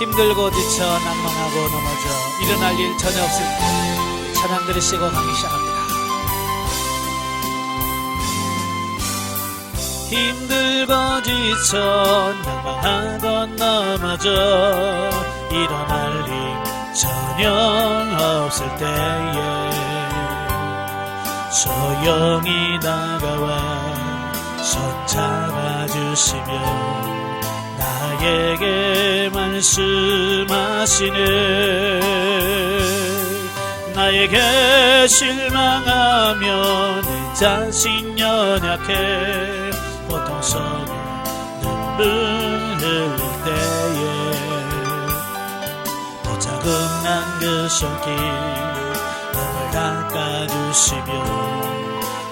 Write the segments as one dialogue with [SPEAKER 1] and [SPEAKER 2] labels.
[SPEAKER 1] 힘들고 지쳐 낭망하고 넘어져 일어날 일 전혀 없을 때 찬양 들으시고 가기 시작합니다. 힘들고 지쳐 낭망하고 넘어져 일어날 일 전혀 없을 때에 소용이 다가와 손 잡아주시며 나에게 말씀하시네. 나에게 실망하며 내 자신 연약해 고통 속에 눈물 흘릴 때에 보자금난 그 손길 너를 닦아주시며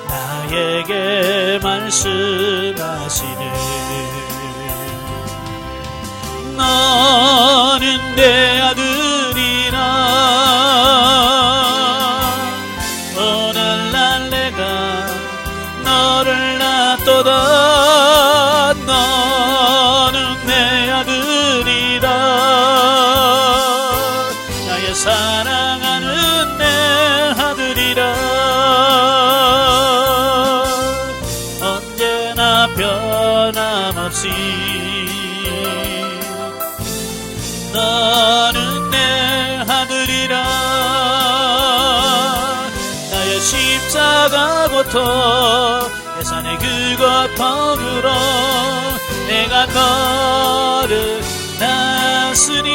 [SPEAKER 1] 나에게 말씀하시네. 너는 내 아들이라 오늘날 내가 너를 놔둬다. 너는 내 아들이라 나의 사랑하는 내 아들이라 언제나 변함없이 너는 내 아들이라. 나의 십자가 고통 예산의 그 고통으로 내가 너를 낳았으니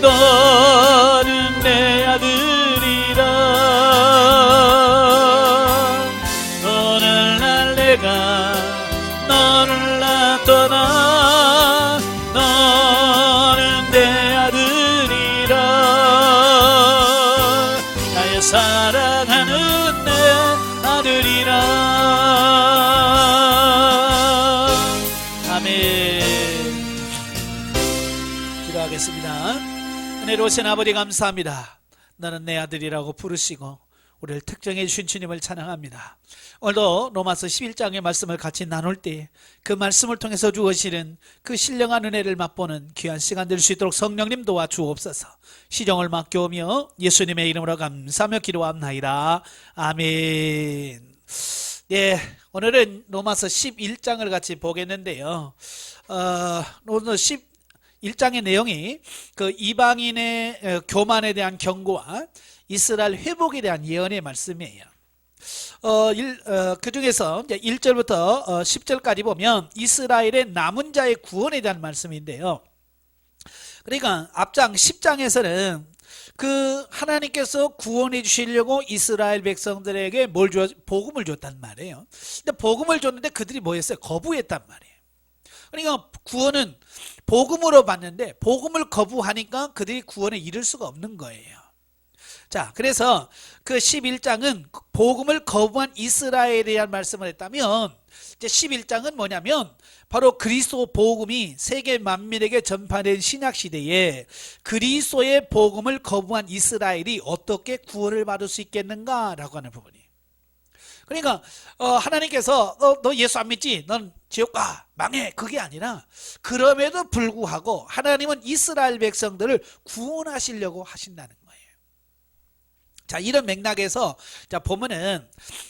[SPEAKER 1] 너는 내 아들이라. 오늘날 내가 너를 놔둬나 너는 내 아들이라 나의 사랑하는 내 아들이라. 아멘. 기도하겠습니다. 은혜로우신 아버지 감사합니다. 너는 내 아들이라고 부르시고 우리를 특정해 주신 주님을 찬양합니다. 오늘도 로마서 11장의 말씀을 같이 나눌 때 그 말씀을 통해서 주어지는 그 신령한 은혜를 맛보는 귀한 시간 될 수 있도록 성령님 도와주옵소서. 시정을 맡겨오며 예수님의 이름으로 감사하며 기도합나이다. 아멘. 예, 오늘은 로마서 11장을 같이 보겠는데요. 오늘 11장의 내용이 그 이방인의 교만에 대한 경고와 이스라엘 회복에 대한 예언의 말씀이에요. 그 중에서 1절부터 10절까지 보면 이스라엘의 남은 자의 구원에 대한 말씀인데요. 그러니까 앞장 10장에서는 그 하나님께서 구원해 주시려고 이스라엘 백성들에게 복음을 줬단 말이에요. 근데 복음을 줬는데 그들이 뭐 했어요? 거부했단 말이에요. 그러니까 구원은 복음으로 받는데 복음을 거부하니까 그들이 구원에 이를 수가 없는 거예요. 자, 그래서 그 11장은 복음을 거부한 이스라엘에 대한 말씀을 했다면 이제 11장은 뭐냐면 바로 그리스도 복음이 세계 만민에게 전파된 신약 시대에 그리스도의 복음을 거부한 이스라엘이 어떻게 구원을 받을 수 있겠는가라고 하는 부분이에요. 그러니까 하나님께서 너 예수 안 믿지? 넌 지옥 가, 망해. 그게 아니라 그럼에도 불구하고 하나님은 이스라엘 백성들을 구원하시려고 하신다는 거예요. 자, 이런 맥락에서 자 보면은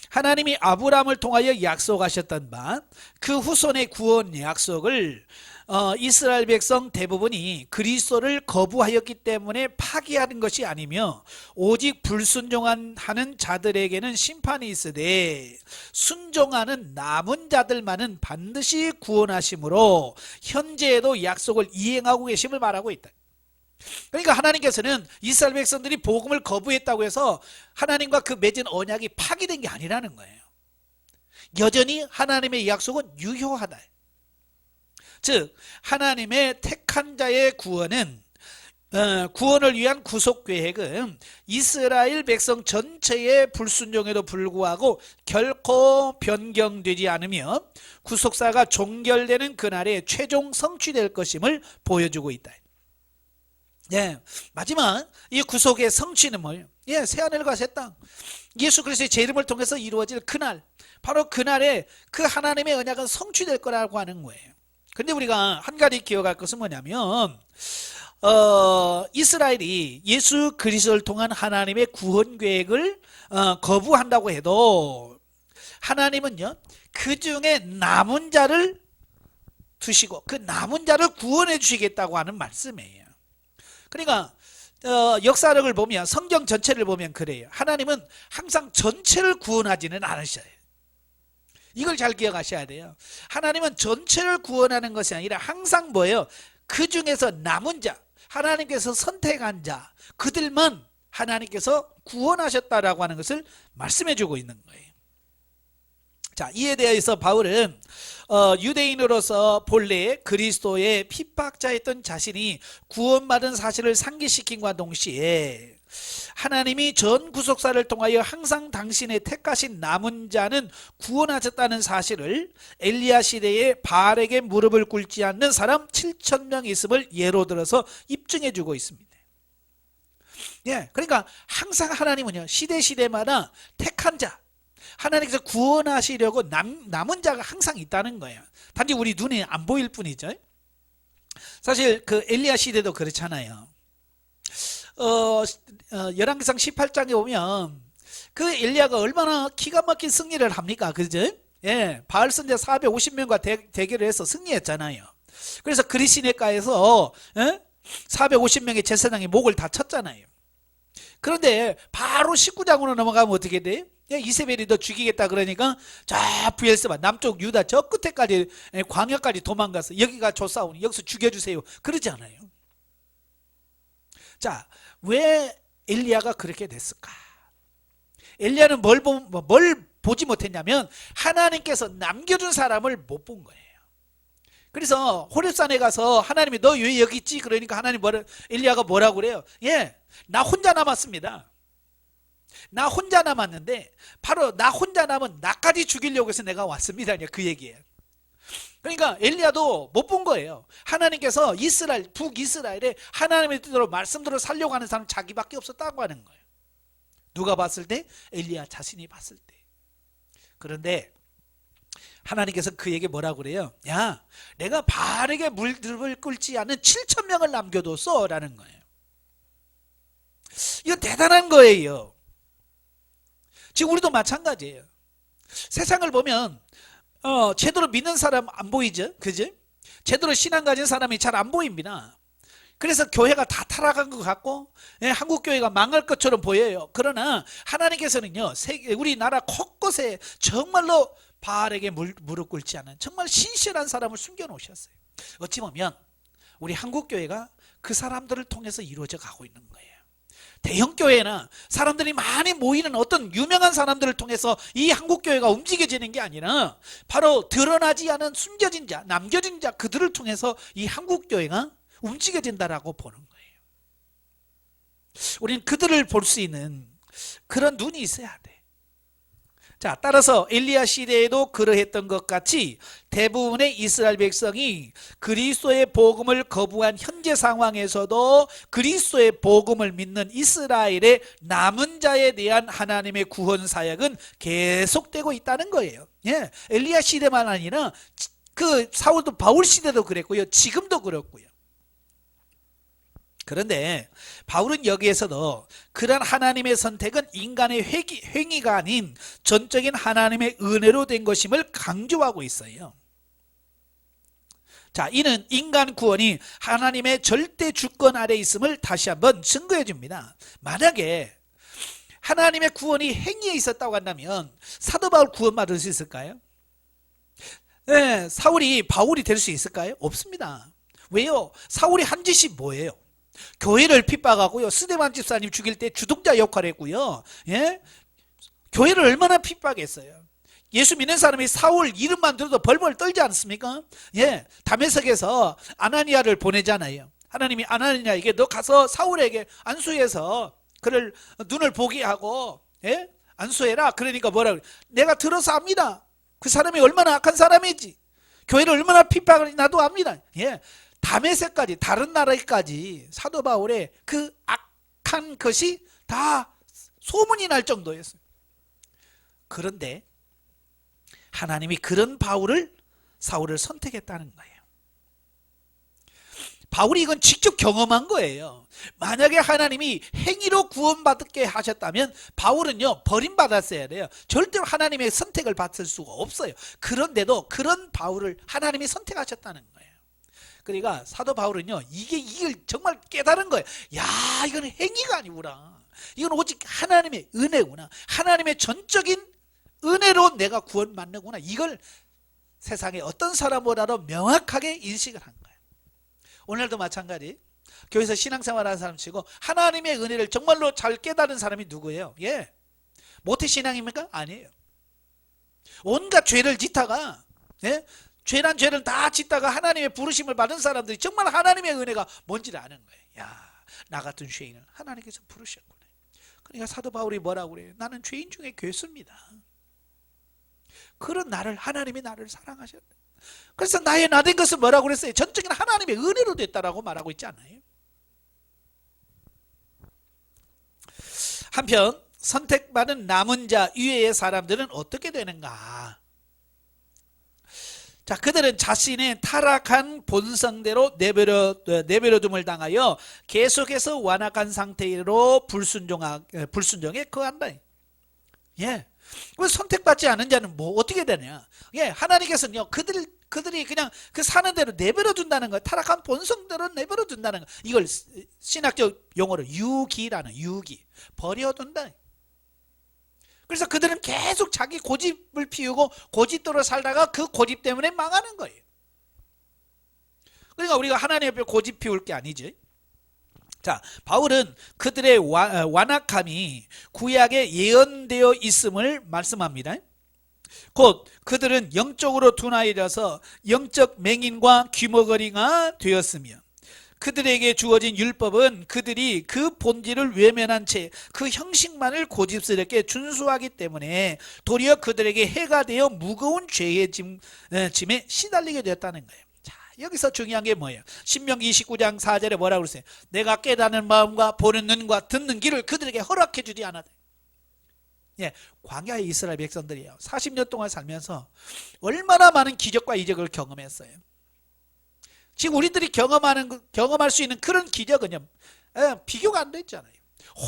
[SPEAKER 1] 하나님이 아브라함을 통하여 약속하셨던 바 그 후손의 구원 약속을 이스라엘 백성 대부분이 그리스도를 거부하였기 때문에 파기하는 것이 아니며 오직 불순종하는 자들에게는 심판이 있으되 순종하는 남은 자들만은 반드시 구원하심으로 현재에도 약속을 이행하고 계심을 말하고 있다. 그러니까 하나님께서는 이스라엘 백성들이 복음을 거부했다고 해서 하나님과 그 맺은 언약이 파기된 게 아니라는 거예요. 여전히 하나님의 약속은 유효하다. 즉 하나님의 택한 자의 구원은 구원을 위한 구속 계획은 이스라엘 백성 전체의 불순종에도 불구하고 결코 변경되지 않으며 구속사가 종결되는 그날에 최종 성취될 것임을 보여주고 있다. 네, 마지막 이 구속의 성취는 뭐예요? 예, 새하늘과 새 땅, 예수 그리스도의 제 이름을 통해서 이루어질 그날, 바로 그날에 그 하나님의 언약은 성취될 거라고 하는 거예요. 근데 우리가 한 가지 기억할 것은 뭐냐면 이스라엘이 예수 그리스도를 통한 하나님의 구원 계획을 거부한다고 해도 하나님은요, 그 중에 남은 자를 두시고 그 남은 자를 구원해 주시겠다고 하는 말씀이에요. 그러니까 역사력을 보면, 성경 전체를 보면 그래요. 하나님은 항상 전체를 구원하지는 않으셔요. 이걸 잘 기억하셔야 돼요. 하나님은 전체를 구원하는 것이 아니라 항상 뭐예요? 그 중에서 남은 자, 하나님께서 선택한 자, 그들만 하나님께서 구원하셨다라고 하는 것을 말씀해 주고 있는 거예요. 자, 이에 대해서 바울은 유대인으로서 본래 그리스도의 핍박자였던 자신이 구원받은 사실을 상기시킨과 동시에 하나님이 전 구속사를 통하여 항상 당신의 택하신 남은 자는 구원하셨다는 사실을 엘리야 시대에 바알에게 무릎을 꿇지 않는 사람 7,000명 있음을 예로 들어서 입증해 주고 있습니다. 예, 그러니까 항상 하나님은요, 시대마다 택한 자, 하나님께서 구원하시려고 남은 자가 항상 있다는 거예요. 단지 우리 눈에 안 보일 뿐이죠. 사실 그 엘리야 시대도 그렇잖아요. 열왕기상 18장에 보면 그 엘리야가 얼마나 기가 막힌 승리를 합니까? 그죠? 예, 바알 선지자 450명과 대결을 해서 승리했잖아요. 그래서 그리시네가에서 450명의 제사장이 목을 다 쳤잖아요. 그런데 바로 19장으로 넘어가면 어떻게 돼요? 이세벨이 너 죽이겠다 그러니까 저 브엘세바 남쪽 유다 저 끝에까지, 광야까지 도망가서 여기가 조사오니 여기서 죽여주세요 그러지 않아요. 자, 왜 엘리야가 그렇게 됐을까? 엘리야는 뭘 보지 못했냐면 하나님께서 남겨준 사람을 못 본 거예요. 그래서 호렙산에 가서 하나님이 너 왜 여기 있지? 그러니까 하나님 엘리야가 뭐라고 그래요? 예, 나 혼자 남았습니다. 나 혼자 남았는데 바로 나 혼자 남은 나까지 죽이려고 해서 내가 왔습니다. 그 얘기예요. 그러니까 엘리야도 못 본 거예요. 하나님께서 북이스라엘에 하나님의 뜻대로 말씀대로 살려고 하는 사람 자기밖에 없었다고 하는 거예요. 누가 봤을 때? 엘리야 자신이 봤을 때. 그런데 하나님께서 그에게 뭐라고 그래요? 야, 내가 바알에게 무릎을 꿇지 않은 7,000명을 남겨뒀어 라는 거예요. 이건 대단한 거예요. 지금 우리도 마찬가지예요. 세상을 보면 제대로 믿는 사람 안 보이죠? 그죠? 제대로 신앙 가진 사람이 잘 안 보입니다. 그래서 교회가 다 타락한 것 같고, 한국 교회가 망할 것처럼 보여요. 그러나 하나님께서는요, 우리나라 곳곳에 정말로 바알에게 무릎 꿇지 않은 정말 신실한 사람을 숨겨놓으셨어요. 어찌 보면 우리 한국 교회가 그 사람들을 통해서 이루어져 가고 있는 거예요. 대형교회나 사람들이 많이 모이는 어떤 유명한 사람들을 통해서 이 한국교회가 움직여지는 게 아니라 바로 드러나지 않은 숨겨진 자, 남겨진 자, 그들을 통해서 이 한국교회가 움직여진다라고 보는 거예요. 우리는 그들을 볼 수 있는 그런 눈이 있어야 돼. 자, 따라서 엘리야 시대에도 그러했던 것 같이 대부분의 이스라엘 백성이 그리스도의 복음을 거부한 현재 상황에서도 그리스도의 복음을 믿는 이스라엘의 남은 자에 대한 하나님의 구원 사역은 계속되고 있다는 거예요. 예, 엘리야 시대만 아니라 그 사울도 바울 시대도 그랬고요, 지금도 그렇고요. 그런데 바울은 여기에서도 그런 하나님의 선택은 인간의 행위가 아닌 전적인 하나님의 은혜로 된 것임을 강조하고 있어요. 자, 이는 인간 구원이 하나님의 절대 주권 아래 있음을 다시 한번 증거해 줍니다. 만약에 하나님의 구원이 행위에 있었다고 한다면 사도 바울 구원받을 수 있을까요? 네, 사울이 바울이 될 수 있을까요? 없습니다. 왜요? 사울이 한 짓이 뭐예요? 교회를 핍박하고요, 스데반 집사님 죽일 때 주동자 역할을 했고요, 예? 교회를 얼마나 핍박했어요. 예수 믿는 사람이 사울 이름만 들어도 벌벌 떨지 않습니까? 예, 다메섹에서 아나니아를 보내잖아요. 하나님이 아나니아에게 너 가서 사울에게 안수해서 그를 눈을 보게 하고, 예? 안수해라. 그러니까 뭐라 그래? 내가 들어서 압니다. 그 사람이 얼마나 악한 사람인지, 교회를 얼마나 핍박을 나도 압니다. 예, 다메섹까지, 다른 나라까지 사도 바울의 그 악한 것이 다 소문이 날 정도였어요. 그런데 하나님이 그런 사울을 선택했다는 거예요. 바울이 이건 직접 경험한 거예요. 만약에 하나님이 행위로 구원받게 하셨다면 바울은요 버림받았어야 돼요. 절대로 하나님의 선택을 받을 수가 없어요. 그런데도 그런 바울을 하나님이 선택하셨다는 거예요. 그러니까 사도 바울은요 이걸 정말 깨달은 거예요. 야, 이건 행위가 아니구나. 이건 오직 하나님의 은혜구나. 하나님의 전적인 은혜로 내가 구원받는구나. 이걸 세상에 어떤 사람보다도 명확하게 인식을 한 거예요. 오늘도 마찬가지. 교회에서 신앙생활하는 사람 치고 하나님의 은혜를 정말로 잘 깨달은 사람이 누구예요? 예, 모태신앙입니까? 아니에요. 온갖 죄를 짓다가, 예? 죄란 죄를 다 짓다가 하나님의 부르심을 받은 사람들이 정말 하나님의 은혜가 뭔지를 아는 거예요. 야, 나 같은 죄인을 하나님께서 부르셨구나. 그러니까 사도 바울이 뭐라고 그래요? 나는 죄인 중에 괴수입니다. 그런 나를, 하나님이 나를 사랑하셨다. 그래서 나의 나 된 것은 뭐라고 그랬어요? 전적인 하나님의 은혜로 됐다라고 말하고 있지 않아요? 한편 선택받은 남은 자 이외의 사람들은 어떻게 되는가? 자, 그들은 자신의 타락한 본성대로 내버려둠을 당하여 계속해서 완악한 상태로 불순종에 거한다. 예. 선택받지 않은 자는 뭐 어떻게 되냐? 예, 하나님께서는요 그들이 그냥 그 사는 대로 내버려 둔다는 거예요. 타락한 본성대로 내버려 둔다는 거. 이걸 신학적 용어로 유기라는, 유기, 버려둔다. 그래서 그들은 계속 자기 고집을 피우고 고집대로 살다가 그 고집 때문에 망하는 거예요. 그러니까 우리가 하나님 앞에 고집 피울 게 아니지. 자, 바울은 그들의 완악함이 구약에 예언되어 있음을 말씀합니다. 곧 그들은 영적으로 둔하여져서 영적 맹인과 귀머거리가 되었으며 그들에게 주어진 율법은 그들이 그 본질을 외면한 채 그 형식만을 고집스럽게 준수하기 때문에 도리어 그들에게 해가 되어 무거운 죄의 짐에 시달리게 되었다는 거예요. 자, 여기서 중요한 게 뭐예요? 신명기 29장 4절에 뭐라고 그랬어요? 내가 깨닫는 마음과 보는 눈과 듣는 귀를 그들에게 허락해 주지 않았다. 예, 광야의 이스라엘 백성들이에요. 40년 동안 살면서 얼마나 많은 기적과 이적을 경험했어요. 지금 우리들이 경험할 수 있는 그런 기적은요, 비교가 안 되잖아요.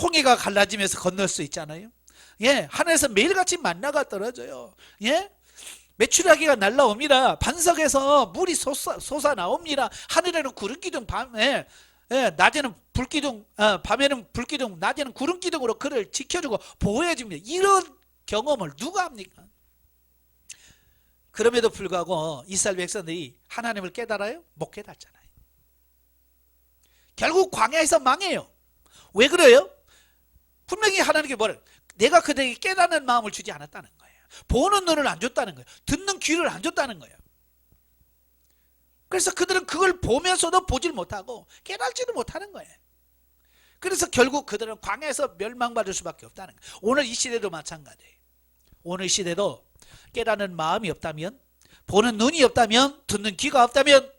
[SPEAKER 1] 홍해가 갈라지면서 건널 수 있잖아요. 예, 하늘에서 매일같이 만나가 떨어져요. 예, 메추라기가 날라옵니다. 반석에서 물이 솟아 나옵니다. 하늘에는 구름 기둥, 밤에 낮에는 불기둥, 밤에는 불기둥, 낮에는 구름 기둥으로 그를 지켜주고 보호해줍니다. 이런 경험을 누가 합니까? 그럼에도 불구하고 이스라엘 백성들이 하나님을 깨달아요? 못 깨닫잖아요. 결국 광야에서 망해요. 왜 그래요? 분명히 하나님께 뭐래요? 내가 그들에게 깨닫는 마음을 주지 않았다는 거예요. 보는 눈을 안 줬다는 거예요. 듣는 귀를 안 줬다는 거예요. 그래서 그들은 그걸 보면서도 보질 못하고 깨달지도 못하는 거예요. 그래서 결국 그들은 광야에서 멸망받을 수밖에 없다는 거예요. 오늘 이 시대도 마찬가지예요. 오늘 이 시대도 깨닫는 마음이 없다면, 보는 눈이 없다면, 듣는 귀가 없다면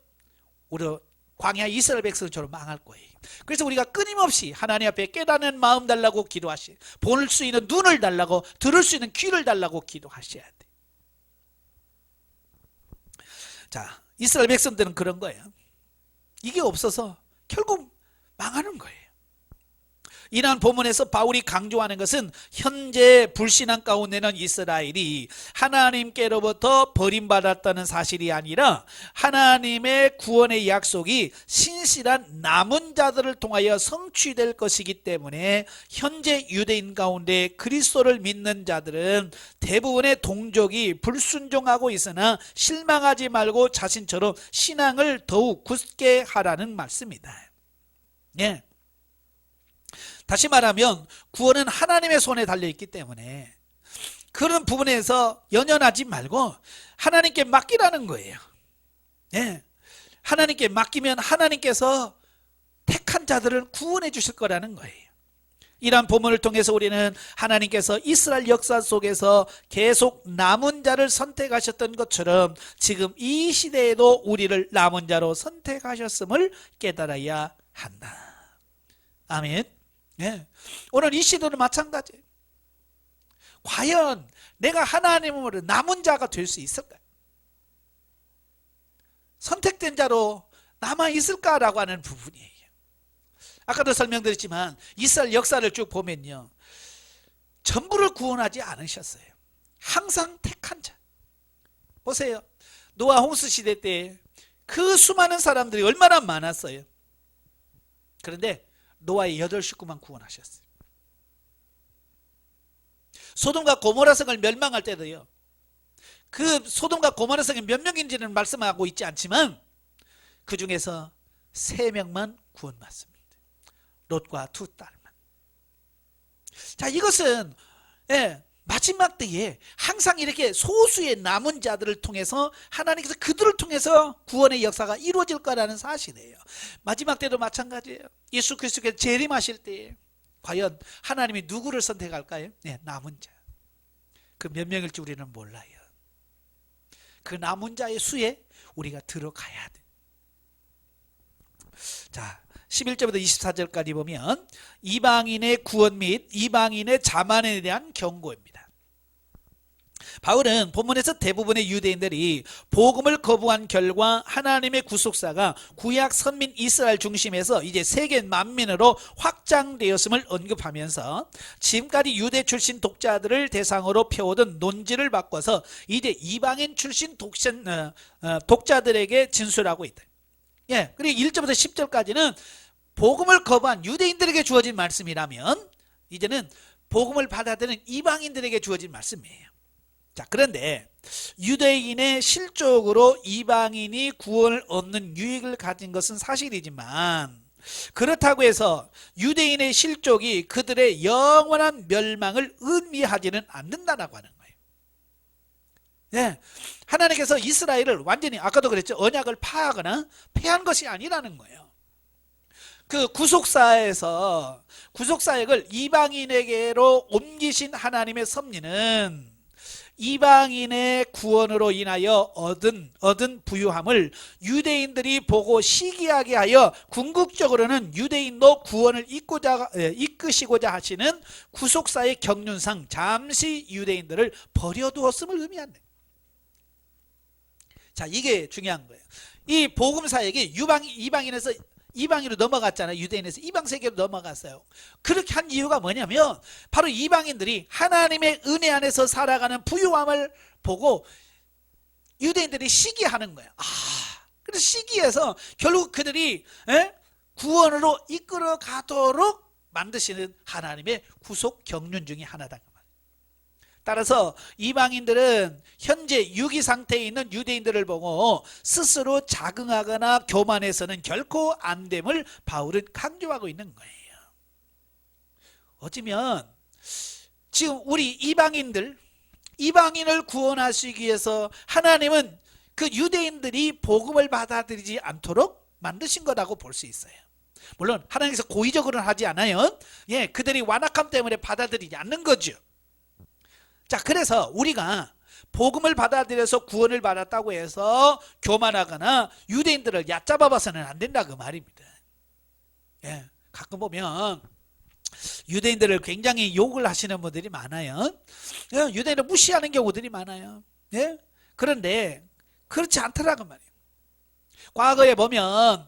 [SPEAKER 1] 우리 광야 이스라엘 백성처럼 망할 거예요. 그래서 우리가 끊임없이 하나님 앞에 깨닫는 마음 달라고 기도하시, 볼 수 있는 눈을 달라고, 들을 수 있는 귀를 달라고 기도하셔야 돼. 자, 이스라엘 백성들은 그런 거예요. 이게 없어서 결국 망하는 거예요. 이러한 본문에서 바울이 강조하는 것은 현재 불신앙 가운데는 이스라엘이 하나님께로부터 버림받았다는 사실이 아니라 하나님의 구원의 약속이 신실한 남은 자들을 통하여 성취될 것이기 때문에 현재 유대인 가운데 그리스도를 믿는 자들은 대부분의 동족이 불순종하고 있으나 실망하지 말고 자신처럼 신앙을 더욱 굳게 하라는 말씀이다. 예. 다시 말하면 구원은 하나님의 손에 달려있기 때문에 그런 부분에서 연연하지 말고 하나님께 맡기라는 거예요. 예. 하나님께 맡기면 하나님께서 택한 자들을 구원해 주실 거라는 거예요. 이러한 본문을 통해서 우리는 하나님께서 이스라엘 역사 속에서 계속 남은 자를 선택하셨던 것처럼 지금 이 시대에도 우리를 남은 자로 선택하셨음을 깨달아야 한다. 아멘. 네. 오늘 이 시대도 마찬가지예요. 과연 내가 하나님으로 남은 자가 될 수 있을까요? 선택된 자로 남아 있을까라고 하는 부분이에요. 아까도 설명드렸지만 이스라엘 역사를 쭉 보면요, 전부를 구원하지 않으셨어요. 항상 택한 자. 보세요. 노아 홍수 시대 때 그 수많은 사람들이 얼마나 많았어요. 그런데 노아의 8식구만 구원하셨어요. 소돔과 고모라 성을 멸망할 때도요, 그 소돔과 고모라 성이 몇 명인지는 말씀하고 있지 않지만 그 중에서 3명만 구원받습니다. 롯과 2딸만. 자, 이것은 마지막 때에 항상 이렇게 소수의 남은 자들을 통해서 하나님께서 그들을 통해서 구원의 역사가 이루어질 거라는 사실이에요. 마지막 때도 마찬가지예요. 예수 그리스도께서 재림하실 때 과연 하나님이 누구를 선택할까요? 남은 자. 그 몇 명일지 우리는 몰라요. 그 남은 자의 수에 우리가 들어가야 돼. 자, 11절부터 24절까지 보면 이방인의 구원 및 이방인의 자만에 대한 경고입니다. 바울은 본문에서 대부분의 유대인들이 복음을 거부한 결과 하나님의 구속사가 구약 선민 이스라엘 중심에서 이제 세계 만민으로 확장되었음을 언급하면서 지금까지 유대 출신 독자들을 대상으로 펴오던 논지를 바꿔서 이제 이방인 출신 독자들에게 진술하고 있다. 그리고 1절부터 10절까지는 복음을 거부한 유대인들에게 주어진 말씀이라면 이제는 복음을 받아들이는 이방인들에게 주어진 말씀이에요. 자, 그런데 유대인의 실족으로 이방인이 구원을 얻는 유익을 가진 것은 사실이지만 그렇다고 해서 유대인의 실족이 그들의 영원한 멸망을 의미하지는 않는다라고 하는 거예요. 하나님께서 이스라엘을 완전히 아까도 그랬죠. 언약을 파하거나 폐한 것이 아니라는 거예요. 그 구속사역을 이방인에게로 옮기신 하나님의 섭리는 이방인의 구원으로 인하여 얻은 부유함을 유대인들이 보고 시기하게 하여 궁극적으로는 유대인도 구원을 이끄시고자 하시는 구속사의 경륜상 잠시 유대인들을 버려두었음을 의미한다. 자, 이게 중요한 거예요. 이 복음사역이 이방인에서 이방인으로 넘어갔잖아요. 유대인에서 이방세계로 넘어갔어요. 그렇게 한 이유가 뭐냐면 바로 이방인들이 하나님의 은혜 안에서 살아가는 부유함을 보고 유대인들이 시기하는 거예요. 그래서 시기해서 결국 그들이 구원으로 이끌어 가도록 만드시는 하나님의 구속 경륜 중에 하나다. 따라서 이방인들은 현재 유기 상태에 있는 유대인들을 보고 스스로 자긍하거나 교만해서는 결코 안 됨을 바울은 강조하고 있는 거예요. 어쩌면 지금 우리 이방인을 구원하시기 위해서 하나님은 그 유대인들이 복음을 받아들이지 않도록 만드신 거라고 볼 수 있어요. 물론 하나님께서 고의적으로는 하지 않아요. 그들이 완악함 때문에 받아들이지 않는 거죠. 자, 그래서 우리가 복음을 받아들여서 구원을 받았다고 해서 교만하거나 유대인들을 얕잡아봐서는 안 된다 그 말입니다. 가끔 보면 유대인들을 굉장히 욕을 하시는 분들이 많아요. 유대인을 무시하는 경우들이 많아요. 그런데 그렇지 않더라고 말이에요. 과거에 보면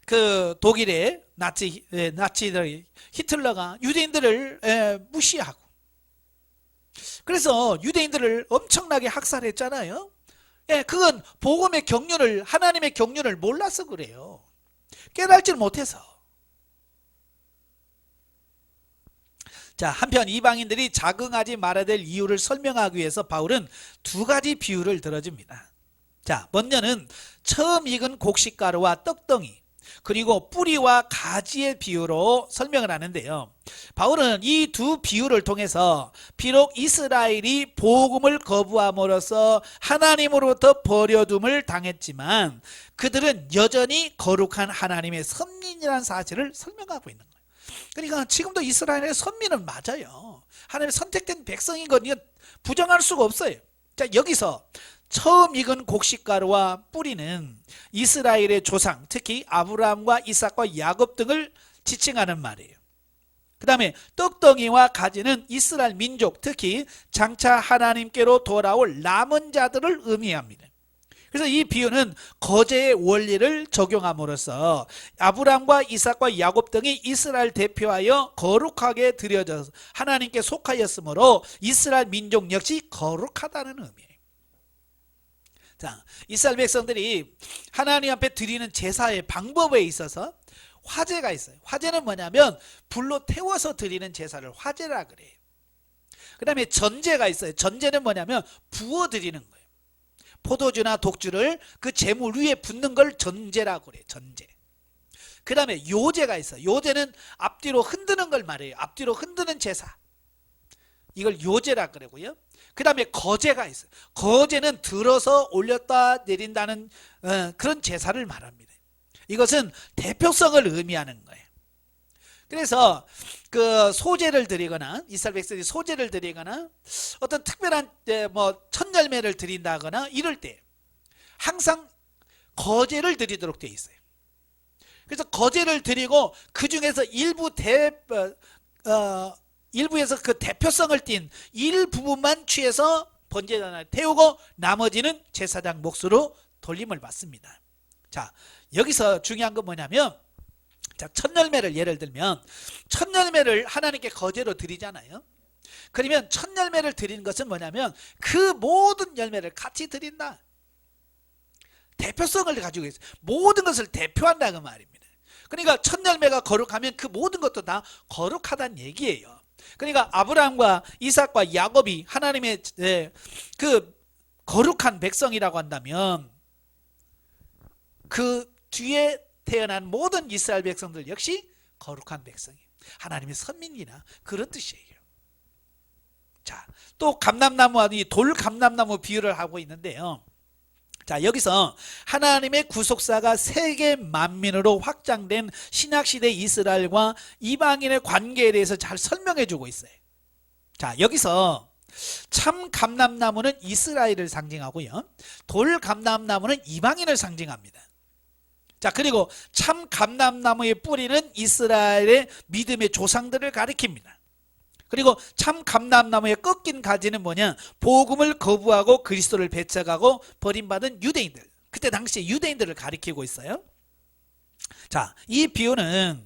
[SPEAKER 1] 그 독일의 나치들 히틀러가 유대인들을 무시하고 그래서 유대인들을 엄청나게 학살했잖아요. 그건 복음의 경륜을 하나님의 경륜을 몰라서 그래요. 깨달지를 못해서. 자, 한편 이방인들이 자긍하지 말아야 될 이유를 설명하기 위해서 바울은 2가지 비유를 들어줍니다. 자, 먼저는 처음 익은 곡식가루와 떡덩이 그리고 뿌리와 가지의 비유로 설명을 하는데요. 바울은 이 2 비유를 통해서 비록 이스라엘이 복음을 거부함으로써 하나님으로부터 버려둠을 당했지만 그들은 여전히 거룩한 하나님의 선민이라는 사실을 설명하고 있는 거예요. 그러니까 지금도 이스라엘의 선민은 맞아요. 하나님의 선택된 백성인 건 부정할 수가 없어요. 자, 여기서 처음 익은 곡식가루와 뿌리는 이스라엘의 조상, 특히 아브라함과 이삭과 야곱 등을 지칭하는 말이에요. 그 다음에 떡덩이와 가지는 이스라엘 민족, 특히 장차 하나님께로 돌아올 남은 자들을 의미합니다. 그래서 이 비유는 거제의 원리를 적용함으로써 아브라함과 이삭과 야곱 등이 이스라엘 대표하여 거룩하게 드려져서 하나님께 속하였으므로 이스라엘 민족 역시 거룩하다는 의미예요. 자, 이스라엘 백성들이 하나님 앞에 드리는 제사의 방법에 있어서 화제가 있어요. 화제는 뭐냐면 불로 태워서 드리는 제사를 화제라 그래요. 그 다음에 전제가 있어요. 전제는 뭐냐면 부어 드리는 거예요. 포도주나 독주를 그 제물 위에 붓는 걸 전제라고 그래요. 전제. 그 다음에 요제가 있어요. 요제는 앞뒤로 흔드는 걸 말해요. 앞뒤로 흔드는 제사. 이걸 요제라 그러고요. 그 다음에 거제가 있어요. 거제는 들어서 올렸다 내린다는 그런 제사를 말합니다. 이것은 대표성을 의미하는 거예요. 그래서 그 소제를 드리거나 이스라엘 백성이 소제를 드리거나 어떤 특별한 뭐 천열매를 드린다거나 이럴 때 항상 거제를 드리도록 되어 있어요. 그래서 거제를 드리고 그 중에서 일부에서 그 대표성을 띈 일부분만 취해서 번제단을 태우고 나머지는 제사장 몫으로 돌림을 받습니다. 자, 여기서 중요한 건 뭐냐면, 자, 첫열매를 예를 들면 첫열매를 하나님께 거제로 드리잖아요. 그러면 첫열매를 드리는 것은 뭐냐면 그 모든 열매를 같이 드린다. 대표성을 가지고 있어요. 모든 것을 대표한다는 말입니다. 그러니까 첫열매가 거룩하면 그 모든 것도 다 거룩하다는 얘기예요. 그러니까 아브라함과 이삭과 야곱이 하나님의 그 거룩한 백성이라고 한다면 그 뒤에 태어난 모든 이스라엘 백성들 역시 거룩한 백성이에요. 하나님의 선민이나 그런 뜻이에요. 자, 또 감람나무와 이 돌 감람나무 비유를 하고 있는데요. 자, 여기서 하나님의 구속사가 세계 만민으로 확장된 신약시대 이스라엘과 이방인의 관계에 대해서 잘 설명해 주고 있어요. 자, 여기서 참 감람나무는 이스라엘을 상징하고요, 돌 감람나무는 이방인을 상징합니다. 자, 그리고 참 감람나무의 뿌리는 이스라엘의 믿음의 조상들을 가리킵니다. 그리고 참 감람나무의 꺾인 가지는 뭐냐? 복음을 거부하고 그리스도를 배척하고 버림받은 유대인들, 그때 당시에 유대인들을 가리키고 있어요. 자, 이 비유는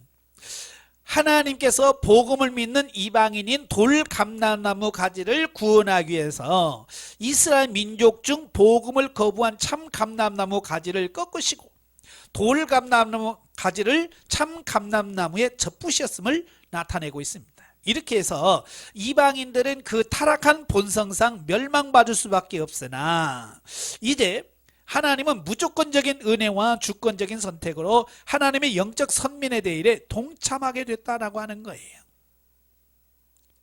[SPEAKER 1] 하나님께서 복음을 믿는 이방인인 돌 감람나무 가지를 구원하기 위해서 이스라엘 민족 중 복음을 거부한 참 감람나무 가지를 꺾으시고 돌 감람나무 가지를 참 감람나무에 접부셨음을 나타내고 있습니다. 이렇게 해서 이방인들은 그 타락한 본성상 멸망받을 수밖에 없으나 이제 하나님은 무조건적인 은혜와 주권적인 선택으로 하나님의 영적 선민의 대일에 동참하게 됐다라고 하는 거예요.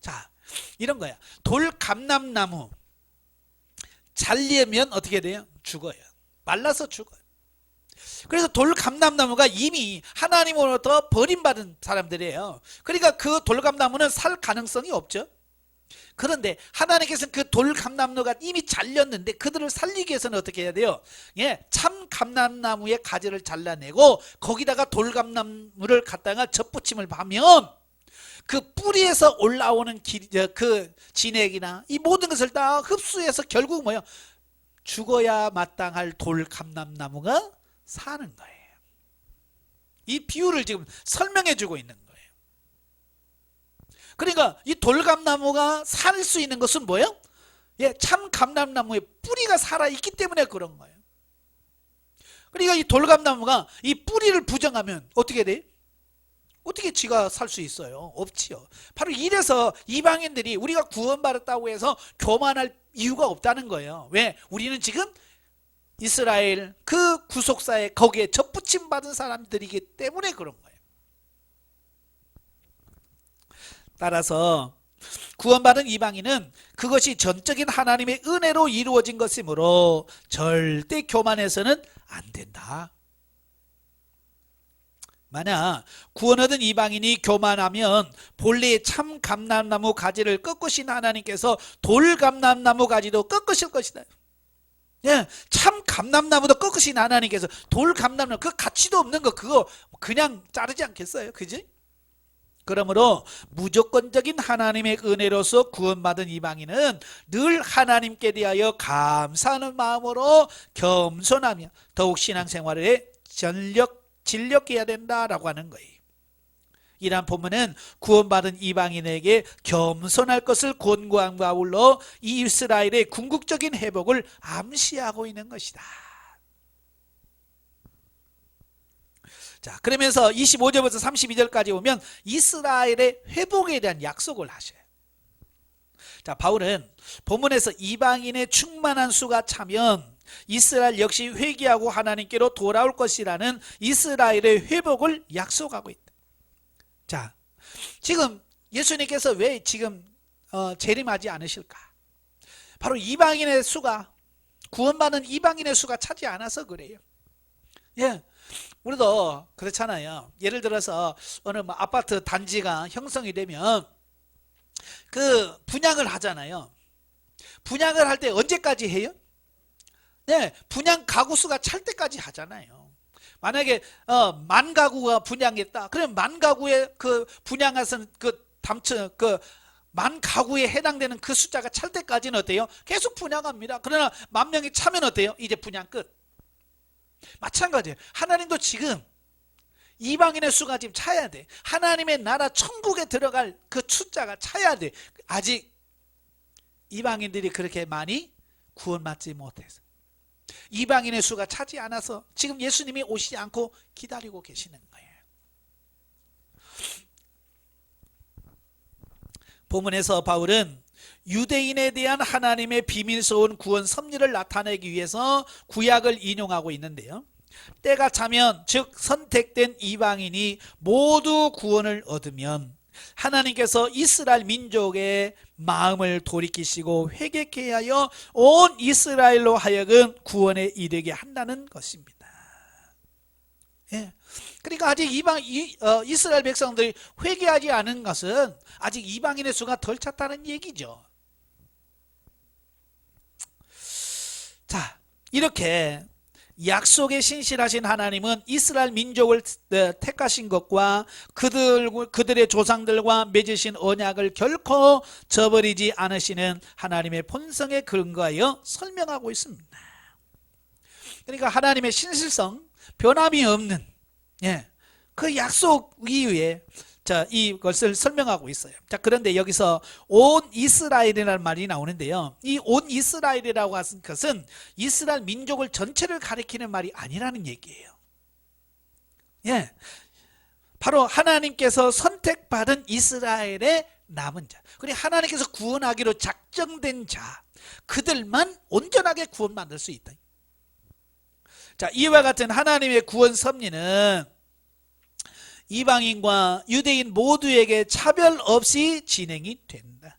[SPEAKER 1] 자, 이런 거야. 돌 감람나무 잘리면 어떻게 돼요? 죽어요. 말라서 죽어요. 그래서 돌 감람나무가 이미 하나님으로부터 버림받은 사람들이에요. 그러니까 그 돌 감람나무는 살 가능성이 없죠. 그런데 하나님께서는 그 돌 감람나무가 이미 잘렸는데 그들을 살리기 위해서는 어떻게 해야 돼요? 예, 참 감람나무의 가지를 잘라내고 거기다가 돌 감람나무를 갖다가 접붙임을 하면 그 뿌리에서 올라오는 그 진액이나 이 모든 것을 다 흡수해서 결국 뭐예요? 죽어야 마땅할 돌 감람나무가 사는 거예요. 이 비유를 지금 설명해 주고 있는 거예요. 그러니까 이 돌감나무가 살 수 있는 것은 뭐예요? 예, 참 감람나무의 뿌리가 살아있기 때문에 그런 거예요. 그러니까 이 돌감나무가 이 뿌리를 부정하면 어떻게 돼? 어떻게 지가 살 수 있어요? 없지요. 바로 이래서 이방인들이 우리가 구원받았다고 해서 교만할 이유가 없다는 거예요. 왜? 우리는 지금 이스라엘 그 구속사에 거기에 접붙임 받은 사람들이기 때문에 그런 거예요. 따라서 구원받은 이방인은 그것이 전적인 하나님의 은혜로 이루어진 것이므로 절대 교만해서는 안 된다. 만약 구원 얻은 이방인이 교만하면 본래의 참 감람나무 가지를 꺾으신 하나님께서 돌 감람나무 가지도 꺾으실 것이다. 예, 참 감람나무도 꺾으신 하나님께서 돌 감람나무 그 가치도 없는 거 그거 그냥 자르지 않겠어요? 그지? 그러므로 무조건적인 하나님의 은혜로서 구원받은 이방인은 늘 하나님께 대하여 감사하는 마음으로 겸손하며 더욱 신앙생활에 진력해야 된다라고 하는 거예요. 이러한 본문은 구원받은 이방인에게 겸손할 것을 권고함과 아울러 이 이스라엘의 궁극적인 회복을 암시하고 있는 것이다. 자, 그러면서 25절부터 32절까지 오면 이스라엘의 회복에 대한 약속을 하셔요. 자, 바울은 본문에서 이방인의 충만한 수가 차면 이스라엘 역시 회개하고 하나님께로 돌아올 것이라는 이스라엘의 회복을 약속하고 있다. 자, 지금 예수님께서 왜 지금 재림하지 않으실까? 바로 이방인의 수가, 구원받은 이방인의 수가 차지 않아서 그래요. 예, 우리도 그렇잖아요. 예를 들어서 어느 아파트 단지가 형성이 되면 그 분양을 하잖아요. 분양을 할 때 언제까지 해요? 네, 분양 가구 수가 찰 때까지 하잖아요. 만약에 10,000가구가 분양했다. 그럼 10,000가구의 그 분양하선 그 담층 그 10,000가구에 해당되는 그 숫자가 찰 때까지는 어때요? 계속 분양합니다. 그러나 10,000명이 차면 어때요? 이제 분양 끝. 마찬가지예요. 하나님도 지금 이방인의 수가 지금 차야 돼. 하나님의 나라 천국에 들어갈 그 숫자가 차야 돼. 아직 이방인들이 그렇게 많이 구원받지 못해서, 이방인의 수가 차지 않아서 지금 예수님이 오시지 않고 기다리고 계시는 거예요. 본문에서 바울은 유대인에 대한 하나님의 비밀스러운 구원 섭리를 나타내기 위해서 구약을 인용하고 있는데요, 때가 차면, 즉 선택된 이방인이 모두 구원을 얻으면 하나님께서 이스라엘 민족의 마음을 돌이키시고 회개케 하여 온 이스라엘로 하여금 구원에 이르게 한다는 것입니다. 예. 그러니까 아직 이스라엘 백성들이 회개하지 않은 것은 아직 이방인의 수가 덜 찼다는 얘기죠. 자, 이렇게 약속에 신실하신 하나님은 이스라엘 민족을 택하신 것과 그들의 조상들과 맺으신 언약을 결코 저버리지 않으시는 하나님의 본성에 근거하여 설명하고 있습니다. 그러니까 하나님의 신실성, 변함이 없는, 그 약속 이후에 이것을 설명하고 있어요. 자, 그런데 여기서 온 이스라엘이라는 말이 나오는데요, 이 온 이스라엘이라고 하는 것은 이스라엘 민족을 전체를 가리키는 말이 아니라는 얘기예요. 바로 하나님께서 선택받은 이스라엘의 남은 자, 그리고 하나님께서 구원하기로 작정된 자, 그들만 온전하게 구원받을 수 있다. 자, 이와 같은 하나님의 구원 섭리는 이방인과 유대인 모두에게 차별 없이 진행이 된다.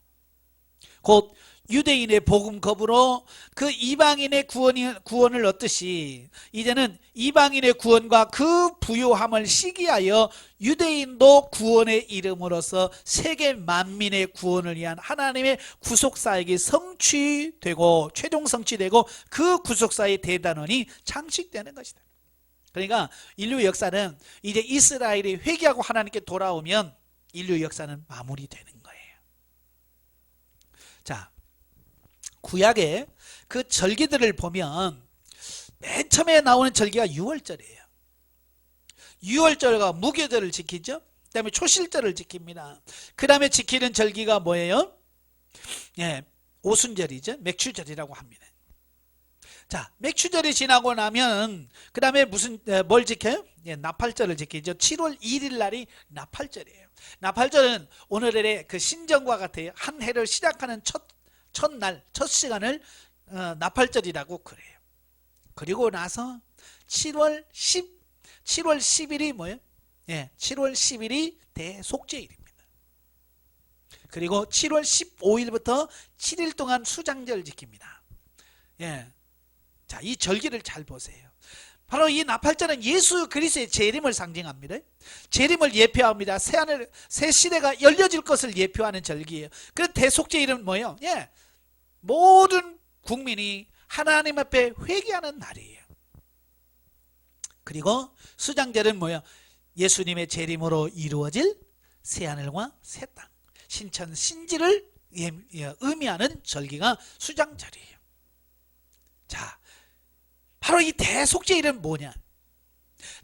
[SPEAKER 1] 곧 유대인의 복음 거부로 그 이방인의 구원을 얻듯이 이제는 이방인의 구원과 그 부요함을 시기하여 유대인도 구원에 이름으로써 세계 만민의 구원을 위한 하나님의 구속사역이 성취되고 최종 성취되고 그 구속사의 대단원이 장식되는 것이다. 그러니까 인류 역사는 이제 이스라엘이 회개하고 하나님께 돌아오면 인류 역사는 마무리되는 거예요. 자, 구약의 그 절기들을 보면 맨 처음에 나오는 절기가 유월절이에요. 유월절과 무교절을 지키죠. 그 다음에 초실절을 지킵니다. 그 다음에 지키는 절기가 뭐예요? 오순절이죠. 맥추절이라고 합니다. 자, 맥추절이 지나고 나면 그 다음에 뭘 지켜요? 나팔절을 지키죠. 7월 1일 날이 나팔절이에요. 나팔절은 오늘의 그 신정과 같아요. 한 해를 시작하는 첫날, 첫 시간을 나팔절이라고 그래요. 그리고 나서 7월 10일이 뭐예요? 7월 10일이 대속죄일입니다. 그리고 7월 15일부터 7일 동안 수장절 지킵니다. 자, 이 절기를 잘 보세요. 바로 이 나팔절은 예수 그리스도의 재림을 상징합니다. 재림을 예표합니다. 새 시대가 열려질 것을 예표하는 절기예요. 그래서 대속죄일은 뭐예요? 모든 국민이 하나님 앞에 회개하는 날이에요. 그리고 수장절은 뭐예요? 예수님의 재림으로 이루어질 새하늘과 새 땅, 신천 신지를 의미하는 절기가 수장절이에요. 자, 바로 이 대속죄일은 뭐냐?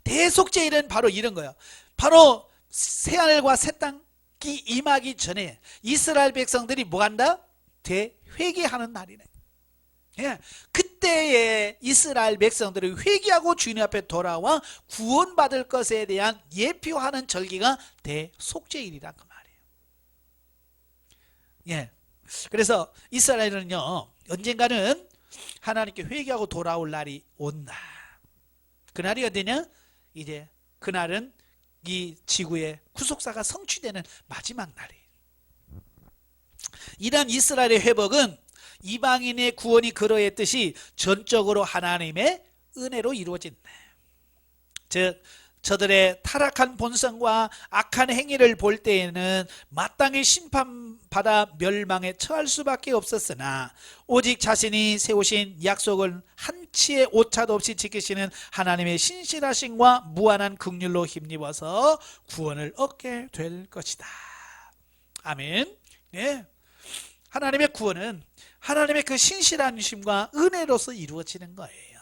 [SPEAKER 1] 대속죄일은 바로 이런 거예요. 바로 새하늘과 새 땅이 임하기 전에 이스라엘 백성들이 뭐 한다? 대회개하는 날이네. 예, 그때에 이스라엘 백성들이 회개하고 주님 앞에 돌아와 구원받을 것에 대한 예표하는 절기가 대속죄일이란 그 말이에요. 예, 그래서 이스라엘은요, 언젠가는 하나님께 회개하고 돌아올 날이 온다. 그날이 어디냐? 이제 그날은 이 지구의 구속사가 성취되는 마지막 날이에요. 이러한 이스라엘의 회복은 이방인의 구원이 그러했듯이 전적으로 하나님의 은혜로 이루어진다. 즉 저들의 타락한 본성과 악한 행위를 볼 때에는 마땅히 심판받아 멸망에 처할 수밖에 없었으나 오직 자신이 세우신 약속을 한치의 오차도 없이 지키시는 하나님의 신실하심과 무한한 긍휼로 힘입어서 구원을 얻게 될 것이다. 아멘. 네. 하나님의 구원은 하나님의 그 신실하심과 은혜로서 이루어지는 거예요.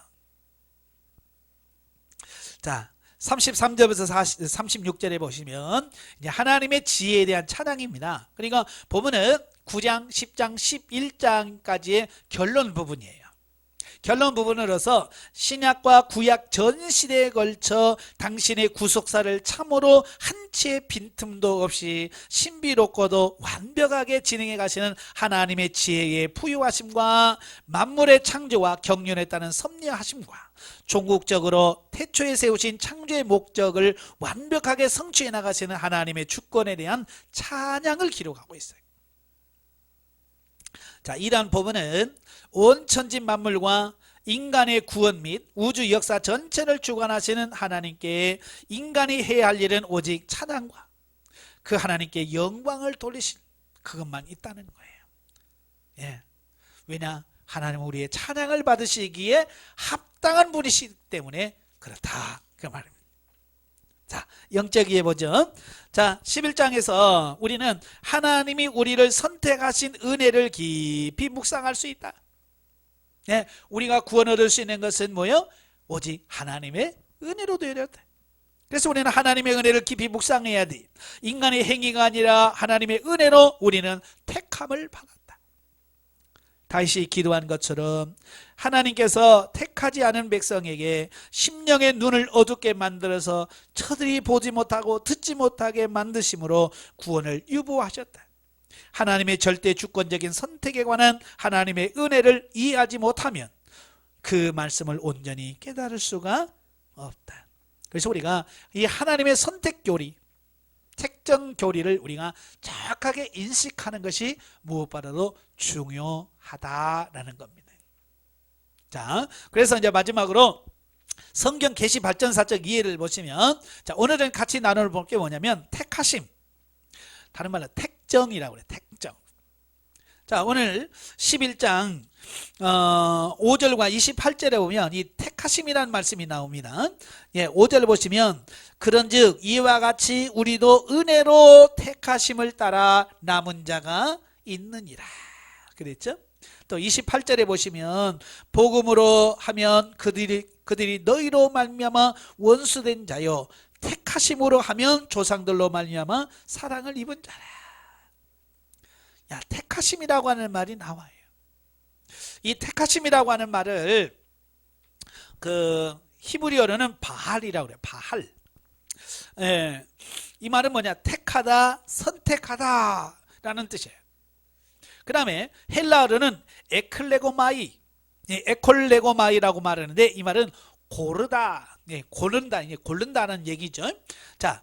[SPEAKER 1] 자, 33절에서 36절에 보시면 이제 하나님의 지혜에 대한 찬양입니다. 그러니까 보면은 9장, 10장, 11장까지의 결론 부분이에요. 결론 부분으로서 신약과 구약 전 시대에 걸쳐 당신의 구속사를 참으로 한치의 빈틈도 없이 신비롭고도 완벽하게 진행해 가시는 하나님의 지혜의 부유하심과 만물의 창조와 경륜에 따른 섭리하심과 종국적으로 태초에 세우신 창조의 목적을 완벽하게 성취해 나가시는 하나님의 주권에 대한 찬양을 기록하고 있어요. 자, 이러한 부분은 온 천지 만물과 인간의 구원 및 우주 역사 전체를 주관하시는 하나님께 인간이 해야 할 일은 오직 찬양과 그 하나님께 영광을 돌리신 그것만 있다는 거예요. 예. 왜냐? 하나님은 우리의 찬양을 받으시기에 합당한 분이시기 때문에 그렇다 그 말입니다. 자, 영적 이해 보죠. 자, 11장에서 우리는 하나님이 우리를 선택하신 은혜를 깊이 묵상할 수 있다. 네, 우리가 구원 얻을 수 있는 것은 뭐요? 오직 하나님의 은혜로 되었다. 그래서 우리는 하나님의 은혜를 깊이 묵상해야 돼. 인간의 행위가 아니라 하나님의 은혜로 우리는 택함을 받았다. 다윗이 기도한 것처럼 하나님께서 택하지 않은 백성에게 심령의 눈을 어둡게 만들어서 저들이 보지 못하고 듣지 못하게 만드심으로 구원을 유보하셨다. 하나님의 절대 주권적인 선택에 관한 하나님의 은혜를 이해하지 못하면 그 말씀을 온전히 깨달을 수가 없다. 그래서 우리가 이 하나님의 선택 교리, 택정 교리를 우리가 정확하게 인식하는 것이 무엇보다도 중요하다라는 겁니다. 자, 그래서 이제 마지막으로 성경 계시 발전사적 이해를 보시면, 자, 오늘은 같이 나눠볼 게 뭐냐면 택하심, 다른 말로 택정이라고 그래요. 택정. 자, 오늘 11장 5절과 28절에 보면 이 택하심이라는 말씀이 나옵니다. 예, 5절 보시면 그런즉 이와 같이 우리도 은혜로 택하심을 따라 남은 자가 있느니라 그랬죠. 또 28절에 보시면 복음으로 하면 그들이 너희로 말미암아 원수된 자요 택하심으로 하면 조상들로 말미암아 사랑을 입은 자라. 야, 택하심이라고 하는 말이 나와요. 이 택하심이라고 하는 말을 그 히브리어로는 바할이라고 그래요. 바할. 예, 이 말은 뭐냐? 택하다, 선택하다라는 뜻이에요. 그 다음에 헬라어로는 에클레고마이, 에콜레고마이라고 말하는데 이 말은 고르다, 고른다, 고른다는 얘기죠. 자,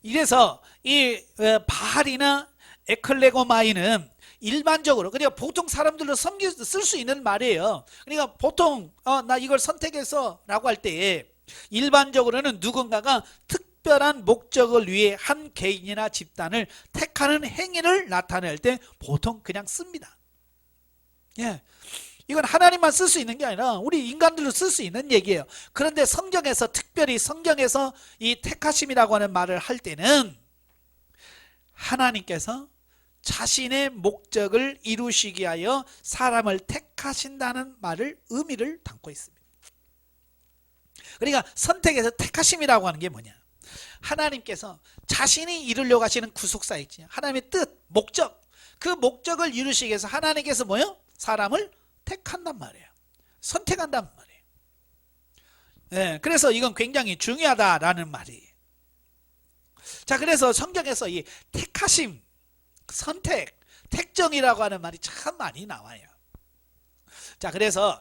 [SPEAKER 1] 이래서 이 바할이나 에클레고마이는 일반적으로 그러니까 보통 사람들로 쓸 수 있는 말이에요. 그러니까 보통 나 이걸 선택해서 라고 할 때 일반적으로는 누군가가 특별한 목적을 위해 한 개인이나 집단을 택하는 행위를 나타낼 때 보통 그냥 씁니다. 예, 이건 하나님만 쓸 수 있는 게 아니라 우리 인간들도 쓸 수 있는 얘기예요. 그런데 성경에서 특별히 성경에서 이 택하심이라고 하는 말을 할 때는 하나님께서 자신의 목적을 이루시기 위하여 사람을 택하신다는 말을 의미를 담고 있습니다. 그러니까 선택에서 택하심이라고 하는 게 뭐냐? 하나님께서 자신이 이루려고 하시는 구속사 있지. 하나님의 뜻, 목적. 그 목적을 이루시기 위해서 하나님께서 뭐요? 사람을 택한단 말이에요. 선택한단 말이에요. 네, 그래서 이건 굉장히 중요하다라는 말이에요. 자, 그래서 성경에서 이 택하심, 선택, 택정이라고 하는 말이 참 많이 나와요. 자, 그래서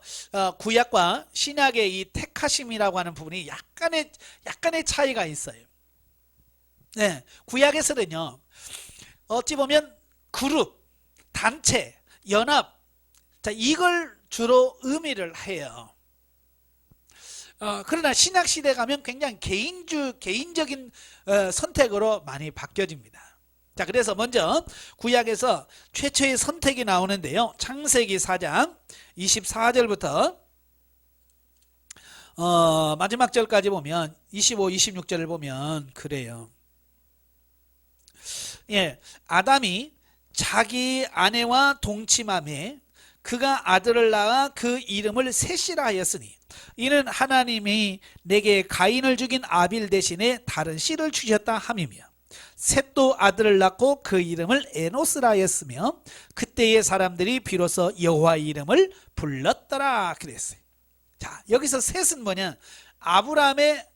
[SPEAKER 1] 구약과 신약의 이 택하심이라고 하는 부분이 약간의 차이가 있어요. 네, 구약에서는요, 어찌 보면 그룹, 단체, 연합, 자, 이걸 주로 의미를 해요. 그러나 신약 시대 가면 굉장히 개인적인 선택으로 많이 바뀌어집니다. 자, 그래서 먼저 구약에서 최초의 선택이 나오는데요. 창세기 4장 24절부터 마지막 절까지 보면 25, 26절을 보면 그래요. 예, 아담이 자기 아내와 동침함에 그가 아들을 낳아 그 이름을 셋이라 하였으니 이는 하나님이 내게 가인을 죽인 아빌 대신에 다른 씨를 주셨다 함이며 셋도 아들을 낳고 그 이름을 에노스라 하였으며 그때의 사람들이 비로소 여호와의 이름을 불렀더라 그랬어요. 자, 여기서 셋은 뭐냐? 아브라함의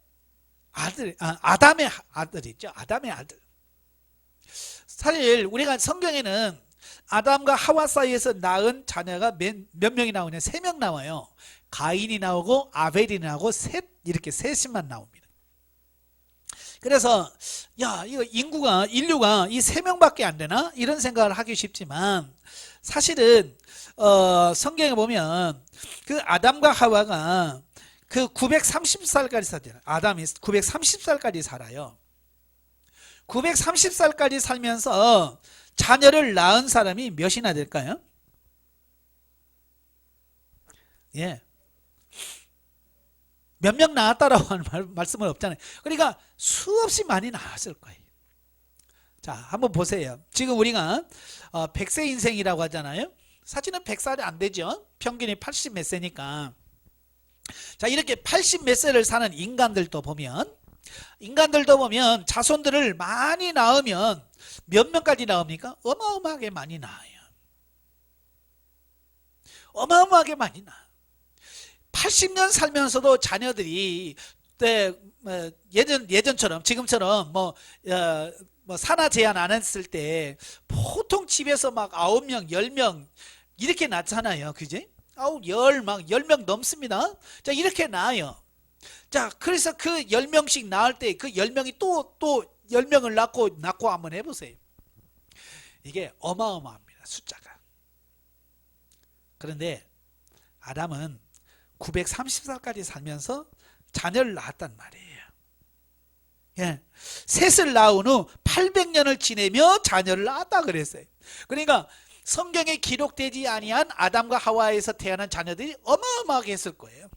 [SPEAKER 1] 아들, 아담의 아들이죠. 아담의 아들. 사실 우리가 성경에는 아담과 하와 사이에서 낳은 자녀가 몇 명이 나오냐? 3명 나와요. 가인이 나오고 아벨이 나오고 셋, 이렇게 셋만 나옵니다. 그래서 야, 이거 인류가 이 3명밖에 안 되나? 이런 생각을 하기 쉽지만 사실은 성경에 보면 그 아담과 하와가 그 930살까지 살잖아요. 아담이 930살까지 살아요. 930살까지 살면서 자녀를 낳은 사람이 몇이나 될까요? 예. 몇 명 낳았다라고 하는 말씀은 없잖아요. 그러니까 수없이 많이 낳았을 거예요. 자, 한번 보세요. 지금 우리가 100세 인생이라고 하잖아요. 사실은 100살이 안 되죠. 평균이 80 몇 세니까. 자, 이렇게 80 몇 세를 사는 인간들도 보면 자손들을 많이 낳으면 몇 명까지 나옵니까? 어마어마하게 많이 낳아요. 어마어마하게 많이 낳아요. 80년 살면서도 자녀들이 예전처럼 지금처럼 산하 제한 안 했을 때 보통 집에서 막 9명, 10명 이렇게 낳잖아요. 그지? 10명 넘습니다. 자, 이렇게 낳아요. 자, 그래서 그 10명씩 낳을 때 그 10명이 또 10명을 낳고 한번 해보세요. 이게 어마어마합니다. 숫자가. 그런데 아담은 930살까지 살면서 자녀를 낳았단 말이에요. 예. 셋을 낳은 후 800년을 지내며 자녀를 낳았다 그랬어요. 그러니까 성경에 기록되지 아니한 아담과 하와에서 태어난 자녀들이 어마어마하게 했을 거예요.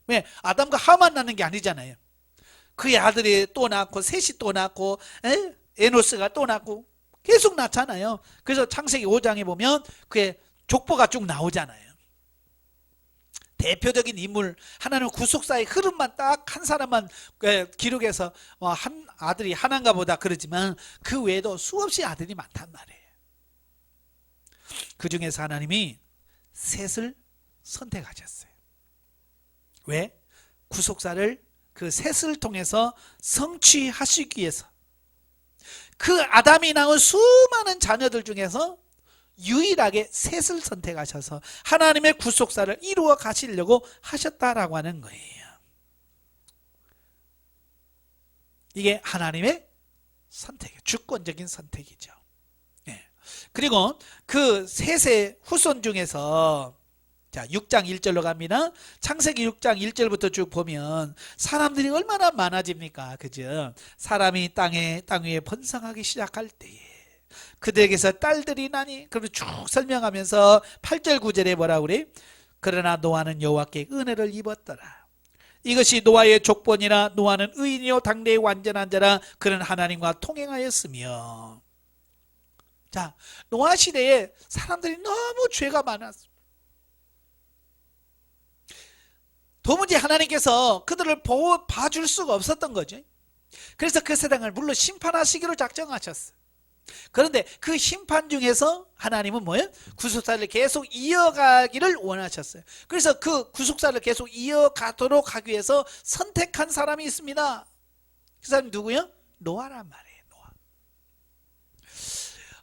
[SPEAKER 1] 왜? 아담과 하와만 낳는 게 아니잖아요. 그의 아들이 또 낳고 셋이 또 낳고 에노스가 또 낳고 계속 낳잖아요. 그래서 창세기 5장에 보면 그의 족보가 쭉 나오잖아요. 대표적인 인물, 하나님 구속사의 흐름만 딱 한 사람만 기록해서 한 아들이 하나인가 보다 그러지만 그 외에도 수없이 아들이 많단 말이에요. 그 중에서 하나님이 셋을 선택하셨어요. 왜? 구속사를 그 셋을 통해서 성취하시기 위해서 그 아담이 낳은 수많은 자녀들 중에서 유일하게 셋을 선택하셔서 하나님의 구속사를 이루어 가시려고 하셨다라고 하는 거예요. 이게 하나님의 선택이에요. 주권적인 선택이죠. 네. 그리고 그 셋의 후손 중에서 자, 6장 1절로 갑니다. 창세기 6장 1절부터 쭉 보면 사람들이 얼마나 많아집니까? 그죠? 사람이 땅 위에 번성하기 시작할 때에 그들에게서 딸들이 나니, 그러면 쭉 설명하면서 8절 9절에 뭐라고 그래? 그러나 노아는 여호와께 은혜를 입었더라. 이것이 노아의 족본이라. 노아는 의인이요 당대의 완전한 자라. 그는 하나님과 통행하였으며. 자, 노아 시대에 사람들이 너무 죄가 많았어. 도무지 하나님께서 그들을 봐줄 수가 없었던 거죠. 그래서 그 세상을 물론 심판하시기로 작정하셨어요. 그런데 그 심판 중에서 하나님은 뭐예요? 구속사를 계속 이어가기를 원하셨어요. 그래서 그 구속사를 계속 이어가도록 하기 위해서 선택한 사람이 있습니다. 그 사람이 누구요? 노아란 말이에요.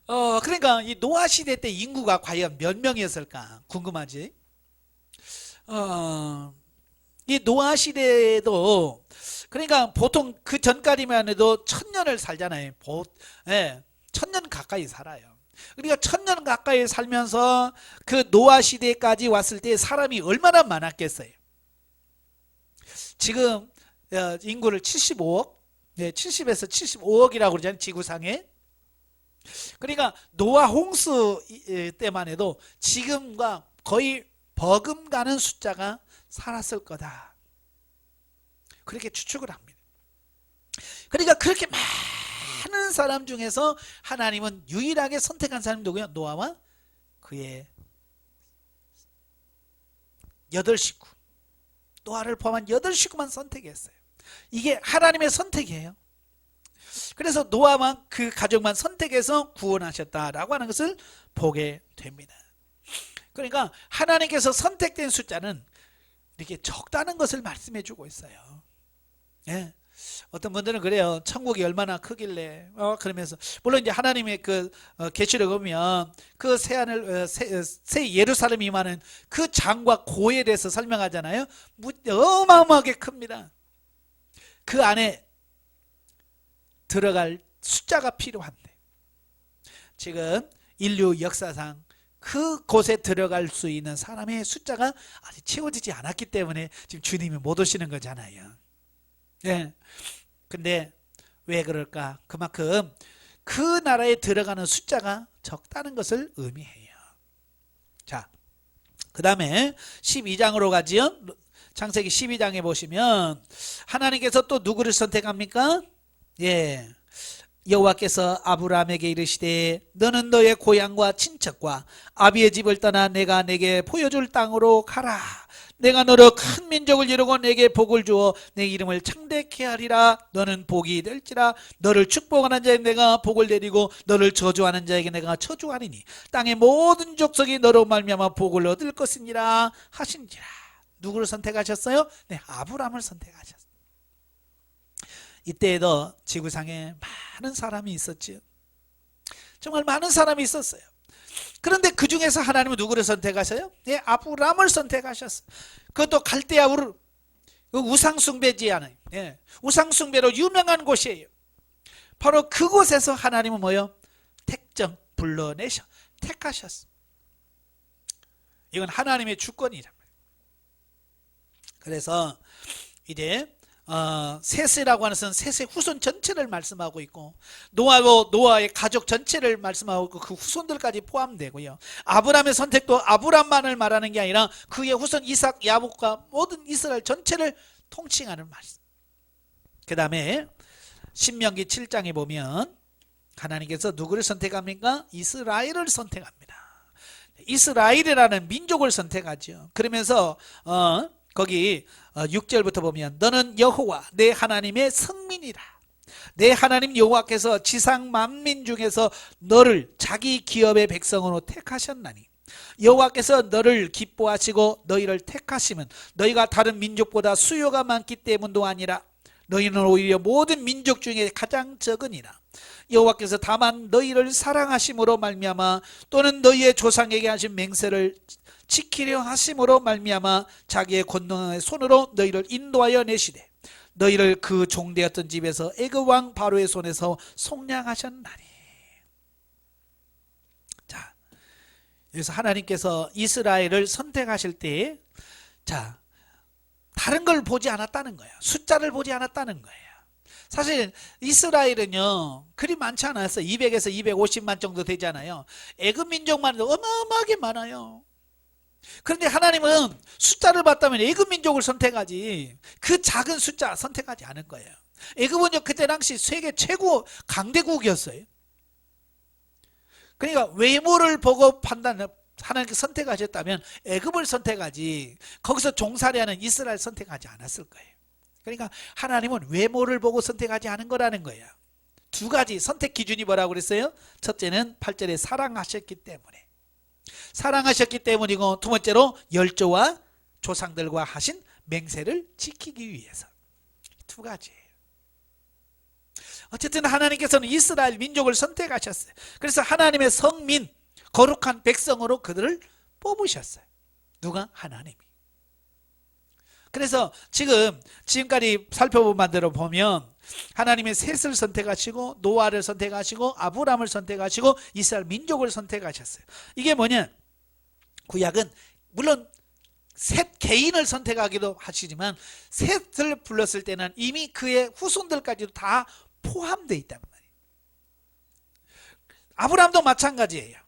[SPEAKER 1] 노아. 그러니까 이 노아 시대 때 인구가 과연 몇 명이었을까 궁금하지? 이 노아 시대에도 그러니까 보통 그 전까지만 해도 1000년을 살잖아요. 예, 1000년 가까이 살아요. 그러니까 1000년 가까이 살면서 그 노아 시대까지 왔을 때 사람이 얼마나 많았겠어요. 지금 인구를 75억, 70에서 75억이라고 그러잖아요. 지구상에. 그러니까 노아 홍수 때만 해도 지금과 거의 버금가는 숫자가 살았을 거다. 그렇게 추측을 합니다. 그러니까 그렇게 많은 사람 중에서 하나님은 유일하게 선택한 사람이 누구예요? 노아와 그의 8식구. 노아를 포함한 8식구만 선택했어요. 이게 하나님의 선택이에요. 그래서 노아만 그 가족만 선택해서 구원하셨다라고 하는 것을 보게 됩니다. 그러니까 하나님께서 선택된 숫자는 이렇게 적다는 것을 말씀해 주고 있어요. 예. 어떤 분들은 그래요. 천국이 얼마나 크길래 그러면서 물론 이제 하나님의 그 계시록 보면 그 새 예루살렘이 임하는 그 장과 고에 대해서 설명하잖아요. 어마어마하게 큽니다. 그 안에 들어갈 숫자가 필요한데 지금 인류 역사상 그곳에 들어갈 수 있는 사람의 숫자가 아직 채워지지 않았기 때문에 지금 주님이 못 오시는 거잖아요. 네. 근데 왜 그럴까? 그만큼 그 나라에 들어가는 숫자가 적다는 것을 의미해요. 자, 그 다음에 12장으로 가지요. 창세기 12장에 보시면 하나님께서 또 누구를 선택합니까? 예, 여호와께서 아브라함에게 이르시되 너는 너의 고향과 친척과 아비의 집을 떠나 내가 내게 보여줄 땅으로 가라. 내가 너로 큰 민족을 이루고 내게 복을 주어 내 이름을 창대케 하리라. 너는 복이 될지라. 너를 축복하는 자에게 내가 복을 내리고 너를 저주하는 자에게 내가 저주하리니 땅의 모든 족속이 너로 말미암아 복을 얻을 것이니라 하신지라. 누구를 선택하셨어요? 네, 아브라함을 선택하셨어요. 이때에도 지구상에 많은 사람이 있었지요. 정말 많은 사람이 있었어요. 그런데 그 중에서 하나님은 누구를 선택하셔요? 예, 아브라함을 선택하셨어요. 그것도 갈대아 우르, 우상숭배지 않아요. 예, 우상숭배로 유명한 곳이에요. 바로 그곳에서 하나님은 뭐요? 불러내셔 택하셨어요. 이건 하나님의 주권이란 말이에요. 그래서 이제 셋이라고 하는 것은 셋의 후손 전체를 말씀하고 있고 노아의 가족 전체를 말씀하고 있고 그 후손들까지 포함되고요. 아브라함의 선택도 아브라함만을 말하는 게 아니라 그의 후손 이삭, 야곱과 모든 이스라엘 전체를 통칭하는 말씀. 그 다음에 신명기 7장에 보면 하나님께서 누구를 선택합니까? 이스라엘을 선택합니다. 이스라엘이라는 민족을 선택하죠. 그러면서 거기 6절부터 보면 너는 여호와 내 하나님의 성민이라. 내 하나님 여호와께서 지상 만민 중에서 너를 자기 기업의 백성으로 택하셨나니 여호와께서 너를 기뻐하시고 너희를 택하시면 너희가 다른 민족보다 수요가 많기 때문도 아니라 너희는 오히려 모든 민족 중에 가장 적으니라. 여호와께서 다만 너희를 사랑하심으로 말미암아 또는 너희의 조상에게 하신 맹세를 지키려 하심으로 말미암아 자기의 권능의 손으로 너희를 인도하여 내시되 너희를 그 종되었던 집에서 애굽 왕 바로의 손에서 속량하셨나니. 자, 여기서 하나님께서 이스라엘을 선택하실 때 자, 다른 걸 보지 않았다는 거예요. 숫자를 보지 않았다는 거예요. 사실 이스라엘은요 그리 많지 않았어요. 200에서 250만 정도 되잖아요. 애굽 민족만 해도 어마어마하게 많아요. 그런데 하나님은 숫자를 봤다면 애굽 민족을 선택하지 그 작은 숫자 선택하지 않을 거예요. 애굽은요 그때 당시 세계 최고 강대국이었어요. 그러니까 외모를 보고 하나님께 선택하셨다면 애굽을 선택하지 거기서 종살이하는 이스라엘 선택하지 않았을 거예요. 그러니까 하나님은 외모를 보고 선택하지 않은 거라는 거예요. 두 가지 선택 기준이 뭐라고 그랬어요? 첫째는 8절에 사랑하셨기 때문에, 사랑하셨기 때문이고, 두 번째로 열조와 조상들과 하신 맹세를 지키기 위해서. 두 가지예요. 어쨌든 하나님께서는 이스라엘 민족을 선택하셨어요. 그래서 하나님의 성민, 거룩한 백성으로 그들을 뽑으셨어요. 누가? 하나님이. 그래서 지금까지 살펴본 바대로 보면 하나님의 셋을 선택하시고 노아를 선택하시고 아브람을 선택하시고 이스라엘 민족을 선택하셨어요. 이게 뭐냐? 구약은 물론 셋 개인을 선택하기도 하시지만 셋을 불렀을 때는 이미 그의 후손들까지도 다 포함되어 있단 말이에요. 아브람도 마찬가지예요.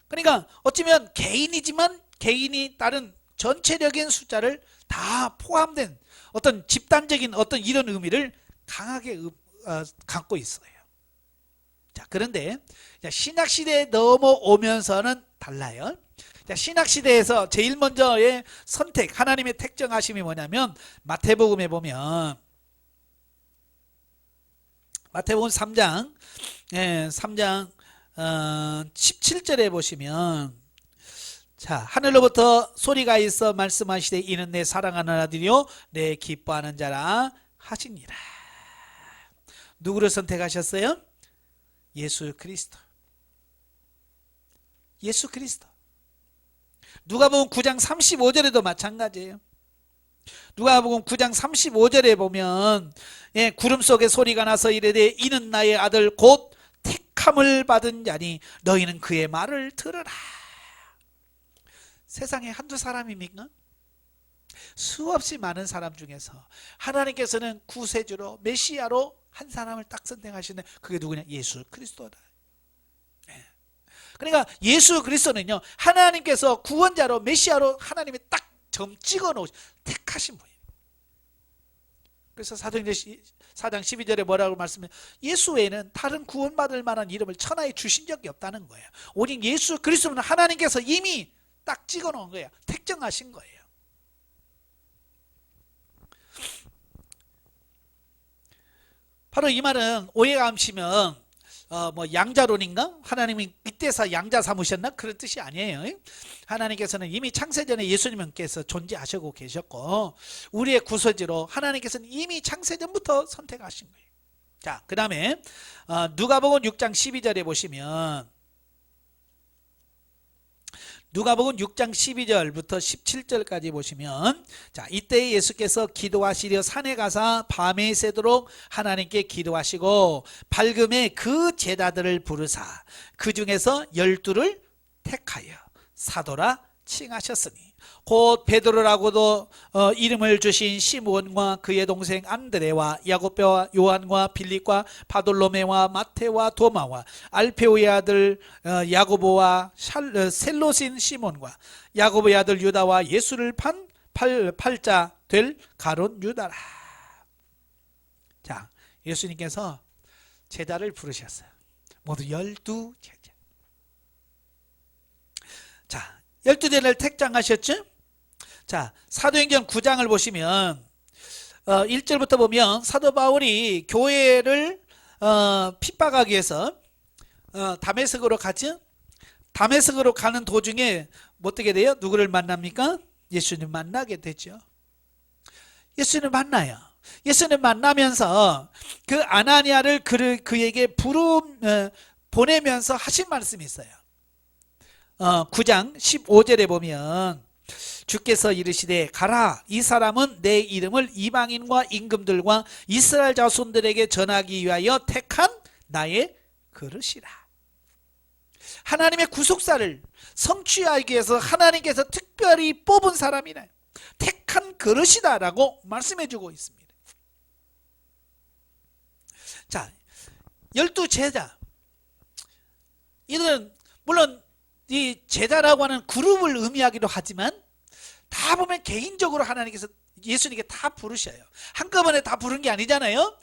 [SPEAKER 1] 그러니까 어쩌면 개인이지만 개인이 다른 전체적인 숫자를 다 포함된 어떤 집단적인 어떤 이런 의미를 강하게 갖고 있어요. 자, 그런데 신약시대에 넘어오면서는 달라요. 자, 신약시대에서 제일 먼저의 선택, 하나님의 택정하심이 뭐냐면 마태복음에 보면 마태복음 3장 17절에 보시면, 자, 하늘로부터 소리가 있어 말씀하시되 이는 내 사랑하는 아들이요 내 기뻐하는 자라 하시니라. 누구를 선택하셨어요? 예수 그리스도. 예수 그리스도. 누가복음 9장 35절에도 마찬가지예요. 누가복음 9장 35절에 보면 구름 속에 소리가 나서 이르되 이는 나의 아들 곧 택함을 받은 자니 너희는 그의 말을 들으라. 세상에 한두 사람입니까? 수없이 많은 사람 중에서 하나님께서는 구세주로 메시아로 한 사람을 딱 선택하시는데 그게 누구냐? 예수 그리스도다. 그러니까 예수 그리스도는요, 하나님께서 구원자로 메시아로 하나님이 딱 점 찍어 놓으신 택하신 분이에요. 그래서 사도행전 4장 12절에 뭐라고 말씀해요? 예수 외에는 다른 구원받을 만한 이름을 천하에 주신 적이 없다는 거예요. 오직 예수 그리스도는 하나님께서 이미 딱 찍어 놓은 거예요. 택정하신 거예요. 바로 이 말은 오해가 암시면 양자론인가? 하나님이 이때서 양자 삼으셨나? 그런 뜻이 아니에요. 하나님께서는 이미 창세전에 예수님께서 존재하시고 계셨고 우리의 구소지로 하나님께서는 이미 창세전부터 선택하신 거예요. 자, 그 다음에 누가복음 6장 12절에 보시면, 누가복음 6장 12절부터 17절까지 보시면, 자, 이때 예수께서 기도하시려 산에 가사 밤에 새도록 하나님께 기도하시고 밝음에 그 제자들을 부르사 그 중에서 12를 택하여 사도라 칭하셨으니 곧 베드로라고도 이름을 주신 시므온과 그의 동생 안드레와 야고보와 요한과 빌립과 바돌로메와 마테와 도마와 알페오의 아들 야고보와 셀로신 시몬과 야고보의 아들 유다와 예수를 판 팔자 될 가룟 유다라. 자, 예수님께서 제자를 부르셨어요. 모두 12 제자. 자, 12제자를 택정하셨죠? 자, 사도행전 9장을 보시면 1절부터 보면 사도 바울이 교회를 핍박하기 위해서 다메섹으로 가죠. 다메섹으로 가는 도중에 어떻게 돼요? 누구를 만납니까? 예수님 만나게 되죠. 예수님 만나요. 예수님 만나면서 그 아나니아를 그에게 보내면서 하신 말씀이 있어요. 9장 15절에 보면 주께서 이르시되 가라, 이 사람은 내 이름을 이방인과 임금들과 이스라엘 자손들에게 전하기 위하여 택한 나의 그릇이라. 하나님의 구속사를 성취하기 위해서 하나님께서 특별히 뽑은 사람이라, 택한 그릇이다 라고 말씀해 주고 있습니다. 자, 12제자, 이들은 물론 이 제자라고 하는 그룹을 의미하기도 하지만 다 보면 개인적으로 하나님께서 예수님께 다 부르셔요. 한꺼번에 다 부른 게 아니잖아요.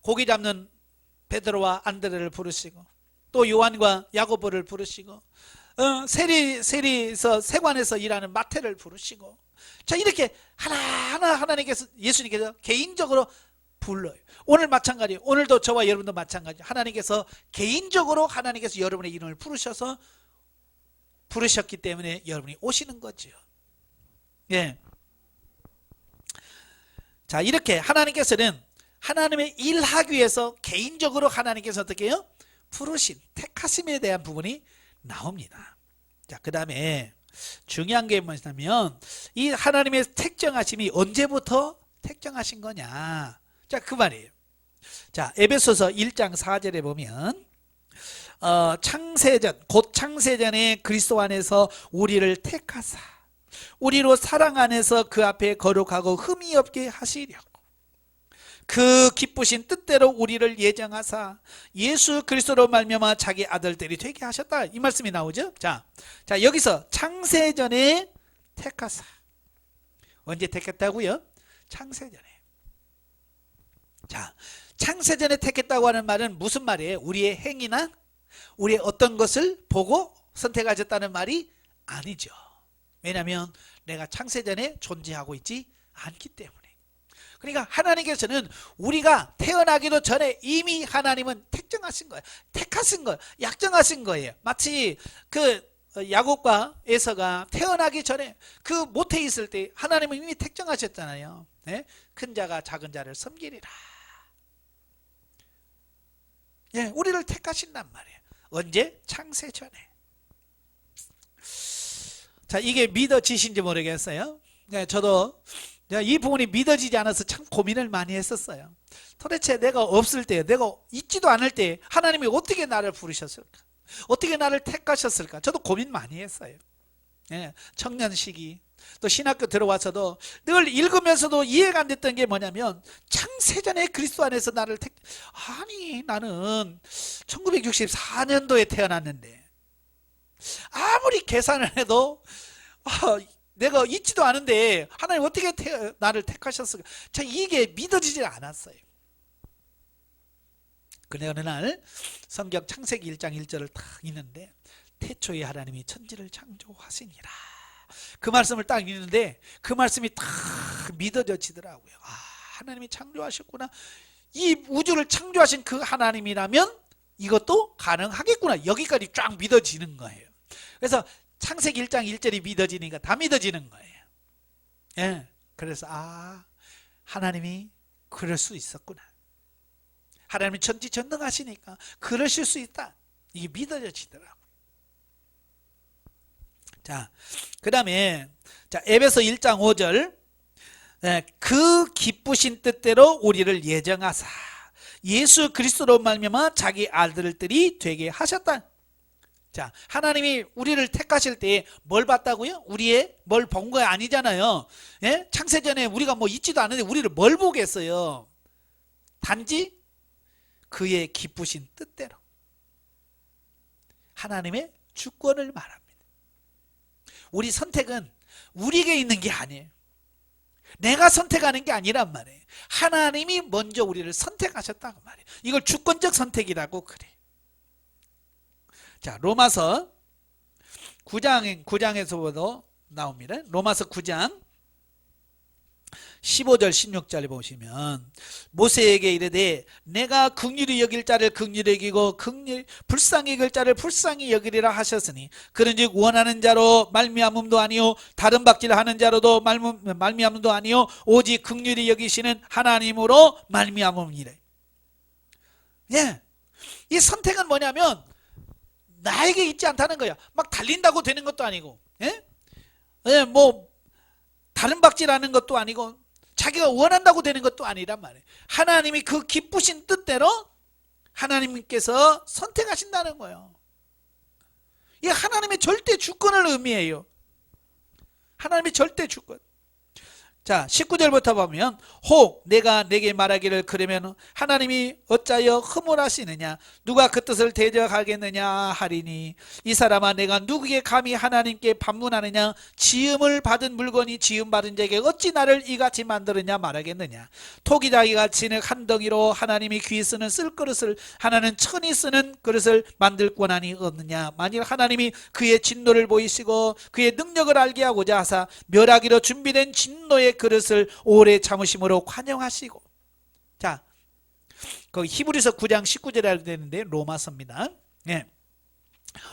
[SPEAKER 1] 고기 잡는 베드로와 안드레를 부르시고 또 요한과 야고보를 부르시고 세관에서 일하는 마태를 부르시고, 자, 이렇게 하나하나 하나님께서, 예수님께서 개인적으로 불러요. 오늘 마찬가지예요. 오늘도 저와 여러분도 마찬가지예요. 하나님께서 개인적으로 하나님께서 여러분의 이름을 부르셨기 때문에 여러분이 오시는 거죠. 예. 자, 이렇게 하나님께서는 하나님의 일하기 위해서 개인적으로 하나님께서 어떻게 해요? 부르신, 택하심에 대한 부분이 나옵니다. 자, 그 다음에 중요한 게 뭐냐면, 이 하나님의 택정하심이 언제부터 택정하신 거냐. 자, 그 말이에요. 자, 에베소서 1장 4절에 보면 창세전, 곧 창세전에 그리스도 안에서 우리를 택하사 우리로 사랑 안에서 그 앞에 거룩하고 흠이 없게 하시려고 그 기쁘신 뜻대로 우리를 예정하사 예수 그리스도로 말미암아 자기 아들들이 되게 하셨다, 이 말씀이 나오죠. 자, 여기서 창세전에 택하사, 언제 택했다고요? 창세전에. 자, 창세전에 택했다고 하는 말은 무슨 말이에요? 우리의 행위나 우리의 어떤 것을 보고 선택하셨다는 말이 아니죠. 왜냐하면 내가 창세전에 존재하고 있지 않기 때문에. 그러니까 하나님께서는 우리가 태어나기도 전에 이미 하나님은 택정하신 거예요. 택하신 거예요. 약정하신 거예요. 마치 그 야곱과 에서가 태어나기 전에 그 모태에 있을 때 하나님은 이미 택정하셨잖아요. 네? 큰 자가 작은 자를 섬기리라. 예, 우리를 택하신단 말이에요. 언제? 창세전에. 자, 이게 믿어지신지 모르겠어요. 네, 저도 이 부분이 믿어지지 않아서 참 고민을 많이 했었어요. 도대체 내가 없을 때, 내가 있지도 않을 때 하나님이 어떻게 나를 부르셨을까? 어떻게 나를 택하셨을까? 저도 고민 많이 했어요. 예, 청년 시기, 또 신학교 들어와서도 늘 읽으면서도 이해가 안 됐던 게 뭐냐면, 창세전에 그리스도 안에서 나를 아니, 나는 1964년도에 태어났는데 아무리 계산을 해도 내가 있지도 않은데 하나님 어떻게 나를 택하셨을까? 참 이게 믿어지지 않았어요. 그런데 어느 날 성경 창세기 1장 1절을 딱 읽는데, 태초에 하나님이 천지를 창조하시니라, 그 말씀을 딱 읽는데 그 말씀이 딱 믿어지더라고요. 아, 하나님이 창조하셨구나. 이 우주를 창조하신 그 하나님이라면 이것도 가능하겠구나. 여기까지 쫙 믿어지는 거예요. 그래서 창세기 1장 1절이 믿어지니까 다 믿어지는 거예요. 예. 그래서 하나님이 그럴 수 있었구나. 하나님이 전지전능하시니까 그러실 수 있다. 이게 믿어지더라고요. 자, 그 다음에 에베소 1장 5절, 그 기쁘신 뜻대로 우리를 예정하사 예수 그리스도로 말미암아 자기 아들들이 되게 하셨다. 자, 하나님이 우리를 택하실 때 뭘 봤다고요? 우리의 뭘 본 거 아니잖아요. 예? 창세전에 우리가 뭐 있지도 않은데 우리를 뭘 보겠어요? 단지 그의 기쁘신 뜻대로, 하나님의 주권을 말합니다. 우리 선택은 우리에게 있는 게 아니에요. 내가 선택하는 게 아니란 말이에요. 하나님이 먼저 우리를 선택하셨다고 말이에요. 이걸 주권적 선택이라고 그래요. 자, 로마서 9장에서도 나옵니다. 로마서 9장 15절 16절 보시면, 모세에게 이르되 내가 긍휼히 여길 자를 긍휼히 여기고 불쌍히 여길 자를 불쌍히 여기리라 하셨으니, 그런즉 원하는 자로 말미암음도 아니요 다른 박질 하는 자로도 말미암음도 아니요 오직 긍휼히 여기시는 하나님으로 말미암음이래. 예, 이 선택은 뭐냐면 나에게 있지 않다는 거야. 막 달린다고 되는 것도 아니고, 뭐 다른 박질하는 것도 아니고, 자기가 원한다고 되는 것도 아니란 말이에요. 하나님이 그 기쁘신 뜻대로 하나님께서 선택하신다는 거예요. 이게 하나님의 절대 주권을 의미해요. 하나님의 절대 주권. 자, 19절부터 보면 혹 내가 내게 말하기를 그러면 하나님이 어찌하여 허물하시느냐 누가 그 뜻을 대적하겠느냐 하리니 이 사람아 내가 누구에게 감히 하나님께 반문하느냐 지음을 받은 물건이 지음 받은 자에게 어찌 나를 이같이 만들었냐 말하겠느냐 토기장이가 진흙 한 덩이로 하나님이 귀 쓰는 쓸 그릇을 하나는 천이 쓰는 그릇을 만들 권한이 없느냐 만일 하나님이 그의 진노를 보이시고 그의 능력을 알게 하고자 하사 멸하기로 준비된 진노의 그릇을 오래 참으심으로 관용하시고. 자, 거기 히브리서 9장 19절에 되는데 로마서입니다. 예.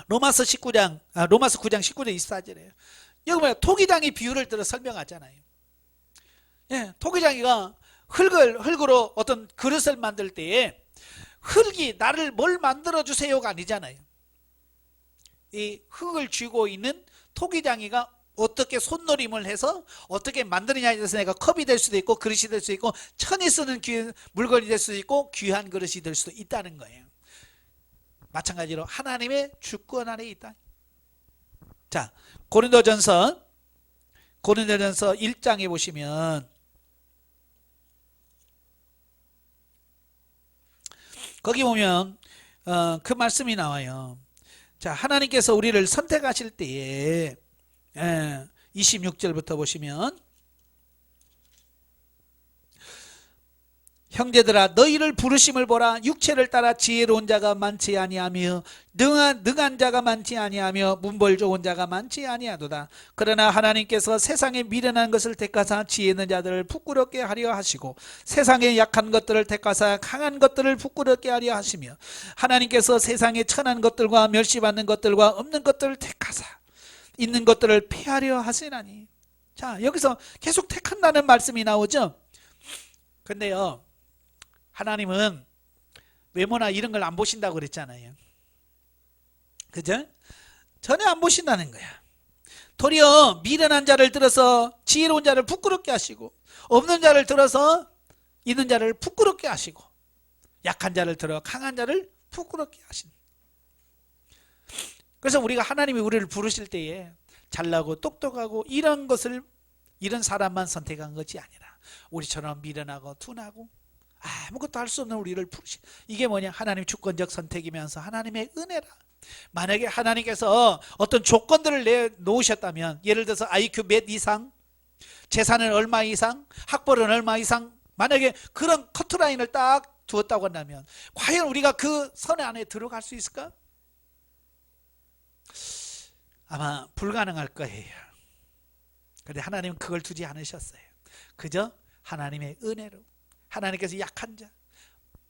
[SPEAKER 1] 로마서 9장 19절 24절이에요. 여기 뭐야? 토기장이 비유를 들어 설명하잖아요. 예, 토기장이가 흙으로 어떤 그릇을 만들 때에 흙이 나를 뭘 만들어 주세요가 아니잖아요. 이 흙을 쥐고 있는 토기장이가 어떻게 손놀림을 해서 어떻게 만드느냐에 대해서 내가 컵이 될 수도 있고 그릇이 될 수도 있고 천이 쓰는 물건이 될 수도 있고 귀한 그릇이 될 수도 있다는 거예요. 마찬가지로 하나님의 주권 안에 있다. 자, 고린도전서 1장에 보시면 거기 보면 그 말씀이 나와요. 자, 하나님께서 우리를 선택하실 때에 26절부터 보시면 형제들아 너희를 부르심을 보라 육체를 따라 지혜로운 자가 많지 아니하며 능한 자가 많지 아니하며 문벌 좋은 자가 많지 아니하도다. 그러나 하나님께서 세상에 미련한 것을 택하사 지혜 있는 자들을 부끄럽게 하려 하시고 세상에 약한 것들을 택하사 강한 것들을 부끄럽게 하려 하시며 하나님께서 세상에 천한 것들과 멸시받는 것들과 없는 것들을 택하사 있는 것들을 폐하려 하시나니. 자, 여기서 계속 택한다는 말씀이 나오죠. 근데요, 하나님은 외모나 이런 걸 안 보신다고 그랬잖아요. 그죠? 전혀 안 보신다는 거야. 도리어 미련한 자를 들어서 지혜로운 자를 부끄럽게 하시고 없는 자를 들어서 있는 자를 부끄럽게 하시고 약한 자를 들어 강한 자를 부끄럽게 하신. 그래서 우리가 하나님이 우리를 부르실 때에 잘나고 똑똑하고 이런 사람만 선택한 것이 아니라 우리처럼 미련하고 둔하고 아무것도 할 수 없는 우리를 부르신. 이게 뭐냐? 하나님 주권적 선택이면서 하나님의 은혜라. 만약에 하나님께서 어떤 조건들을 내놓으셨다면 예를 들어서 IQ 몇 이상, 재산은 얼마 이상, 학벌은 얼마 이상, 만약에 그런 커트라인을 딱 두었다고 한다면 과연 우리가 그 선 안에 들어갈 수 있을까? 아마 불가능할 거예요. 그런데 하나님은 그걸 두지 않으셨어요. 그저 하나님의 은혜로 하나님께서 약한 자,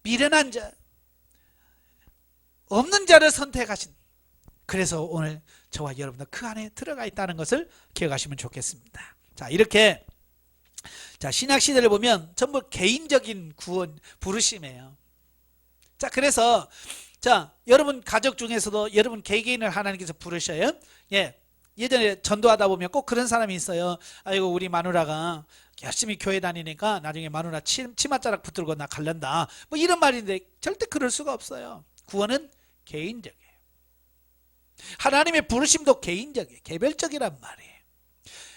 [SPEAKER 1] 미련한 자, 없는 자를 선택하신. 그래서 오늘 저와 여러분들 그 안에 들어가 있다는 것을 기억하시면 좋겠습니다. 자, 이렇게 자, 신약 시대를 보면 전부 개인적인 구원 부르심이에요. 자, 그래서 자, 여러분 가족 중에서도 여러분 개개인을 하나님께서 부르셔요. 예, 예전에 전도하다 보면 꼭 그런 사람이 있어요. 아이고 우리 마누라가 열심히 교회 다니니까 나중에 마누라 치맛자락 붙들고 나 갈란다. 뭐 이런 말인데 절대 그럴 수가 없어요. 구원은 개인적이에요. 하나님의 부르심도 개인적이에요. 개별적이란 말이에요.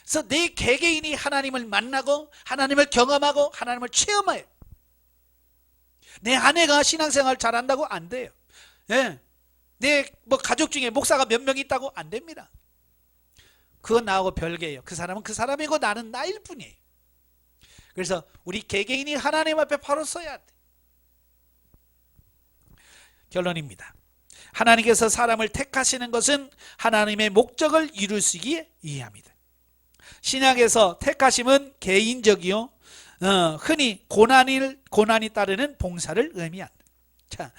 [SPEAKER 1] 그래서 내 개개인이 하나님을 만나고 하나님을 경험하고 하나님을 체험해요. 내 아내가 신앙생활 잘한다고 안 돼요. 예. 내 가족 중에 목사가 몇 명 있다고 안 됩니다. 그건 나하고 별개예요. 그 사람은 그 사람이고 나는 나일 뿐이에요. 그래서 우리 개개인이 하나님 앞에 바로 서야 돼. 결론입니다. 하나님께서 사람을 택하시는 것은 하나님의 목적을 이루시기에 의합니다. 신약에서 택하심은 개인적이요, 흔히 고난이 따르는 봉사를 의미한다. 자,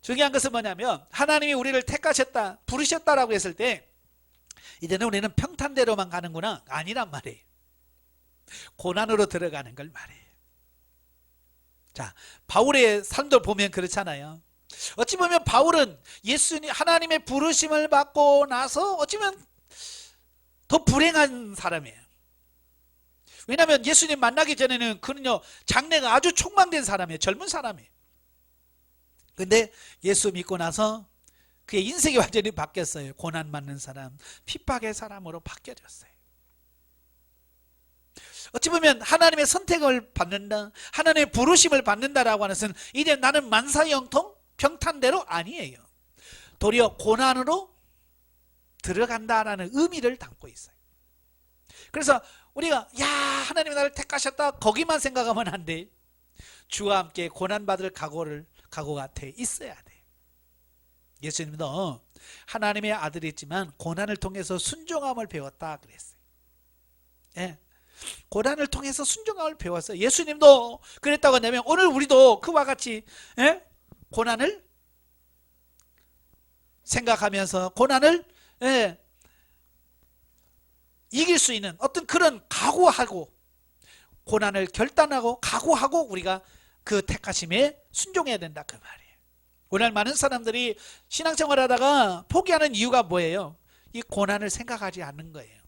[SPEAKER 1] 중요한 것은 뭐냐면 하나님이 우리를 택하셨다, 부르셨다라고 했을 때 이제는 우리는 평탄대로만 가는구나 아니란 말이에요. 고난으로 들어가는 걸 말해요. 자, 바울의 삶도 보면 그렇잖아요. 어찌 보면 바울은 하나님의 부르심을 받고 나서 어찌 보면 더 불행한 사람이에요. 왜냐하면 예수님 만나기 전에는 그는요 장래가 아주 촉망된 사람이에요. 젊은 사람이에요. 근데 예수 믿고 나서 그의 인생이 완전히 바뀌었어요. 고난 받는 사람, 핍박의 사람으로 바뀌어졌어요. 어찌 보면 하나님의 선택을 받는다, 하나님의 부르심을 받는다라고 하는 것은 이제 나는 만사형통 평탄대로 아니에요. 도리어 고난으로 들어간다라는 의미를 담고 있어요. 그래서 우리가 야 하나님이 나를 택하셨다 거기만 생각하면 안 돼. 주와 함께 고난받을 각오가 돼 있어야 돼. 예수님도 하나님의 아들이지만 고난을 통해서 순종함을 배웠다 그랬어요. 예. 고난을 통해서 순종함을 배웠어요. 예수님도 그랬다고 한다면 오늘 우리도 그와 같이 고난을 생각하면서 고난을 이길 수 있는 어떤 그런 각오하고 고난을 결단하고 각오하고 우리가 그 택하심에 순종해야 된다 그 말이에요. 오늘 많은 사람들이 신앙생활 하다가 포기하는 이유가 뭐예요? 이 고난을 생각하지 않는 거예요.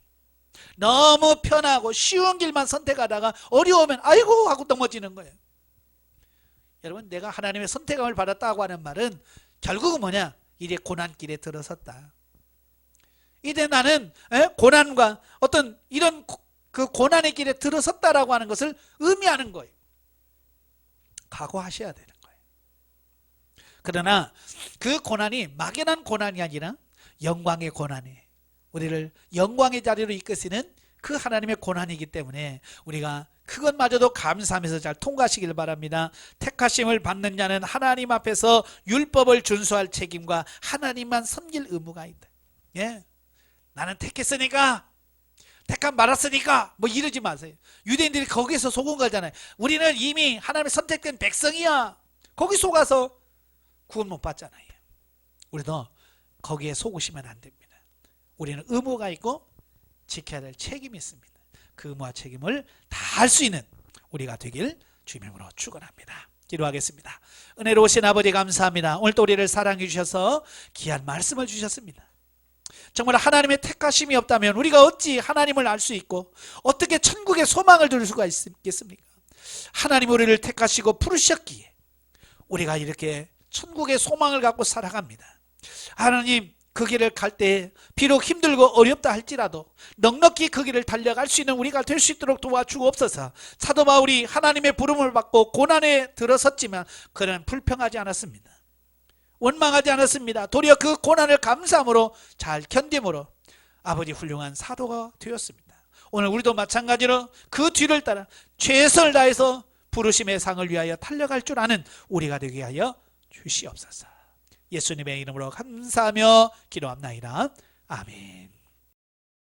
[SPEAKER 1] 너무 편하고 쉬운 길만 선택하다가 어려우면 아이고 하고 넘어지는 거예요. 여러분, 내가 하나님의 선택함을 받았다고 하는 말은 결국은 뭐냐? 이제 고난길에 들어섰다. 이제 나는 고난과 어떤 이런 그 고난의 길에 들어섰다라고 하는 것을 의미하는 거예요. 각오하셔야 되는 거예요. 그러나 그 고난이 막연한 고난이 아니라 영광의 고난이 우리를 영광의 자리로 이끄시는 그 하나님의 고난이기 때문에 우리가 그것마저도 감사하면서 잘 통과하시길 바랍니다. 택하심을 받는 자는 하나님 앞에서 율법을 준수할 책임과 하나님만 섬길 의무가 있다. 예, 나는 택했으니까 택함 받았으니까 뭐 이러지 마세요. 유대인들이 거기서 속은 거잖아요. 우리는 이미 하나님의 선택된 백성이야. 거기 속아서 구원 못 받잖아요. 우리도 거기에 속으시면 안 됩니다. 우리는 의무가 있고 지켜야 될 책임이 있습니다. 그 의무와 책임을 다 할 수 있는 우리가 되길 주님의 이름으로 축원합니다. 기도하겠습니다. 은혜로우신 아버지 감사합니다. 오늘도 우리를 사랑해 주셔서 귀한 말씀을 주셨습니다. 정말 하나님의 택하심이 없다면 우리가 어찌 하나님을 알 수 있고 어떻게 천국의 소망을 둘 수가 있겠습니까? 하나님 우리를 택하시고 부르셨기에 우리가 이렇게 천국의 소망을 갖고 살아갑니다. 하나님, 그 길을 갈 때 비록 힘들고 어렵다 할지라도 넉넉히 그 길을 달려갈 수 있는 우리가 될 수 있도록 도와주옵소서. 사도 바울이 하나님의 부름을 받고 고난에 들어섰지만 그는 불평하지 않았습니다. 원망하지 않았습니다. 도리어 그 고난을 감사함으로 잘 견딤으로 아버지 훌륭한 사도가 되었습니다. 오늘 우리도 마찬가지로 그 뒤를 따라 최선을 다해서 부르심의 상을 위하여 달려갈 줄 아는 우리가 되게 하여 주시옵소서. 예수님의 이름으로 감사하며 기도합나이다. 아멘.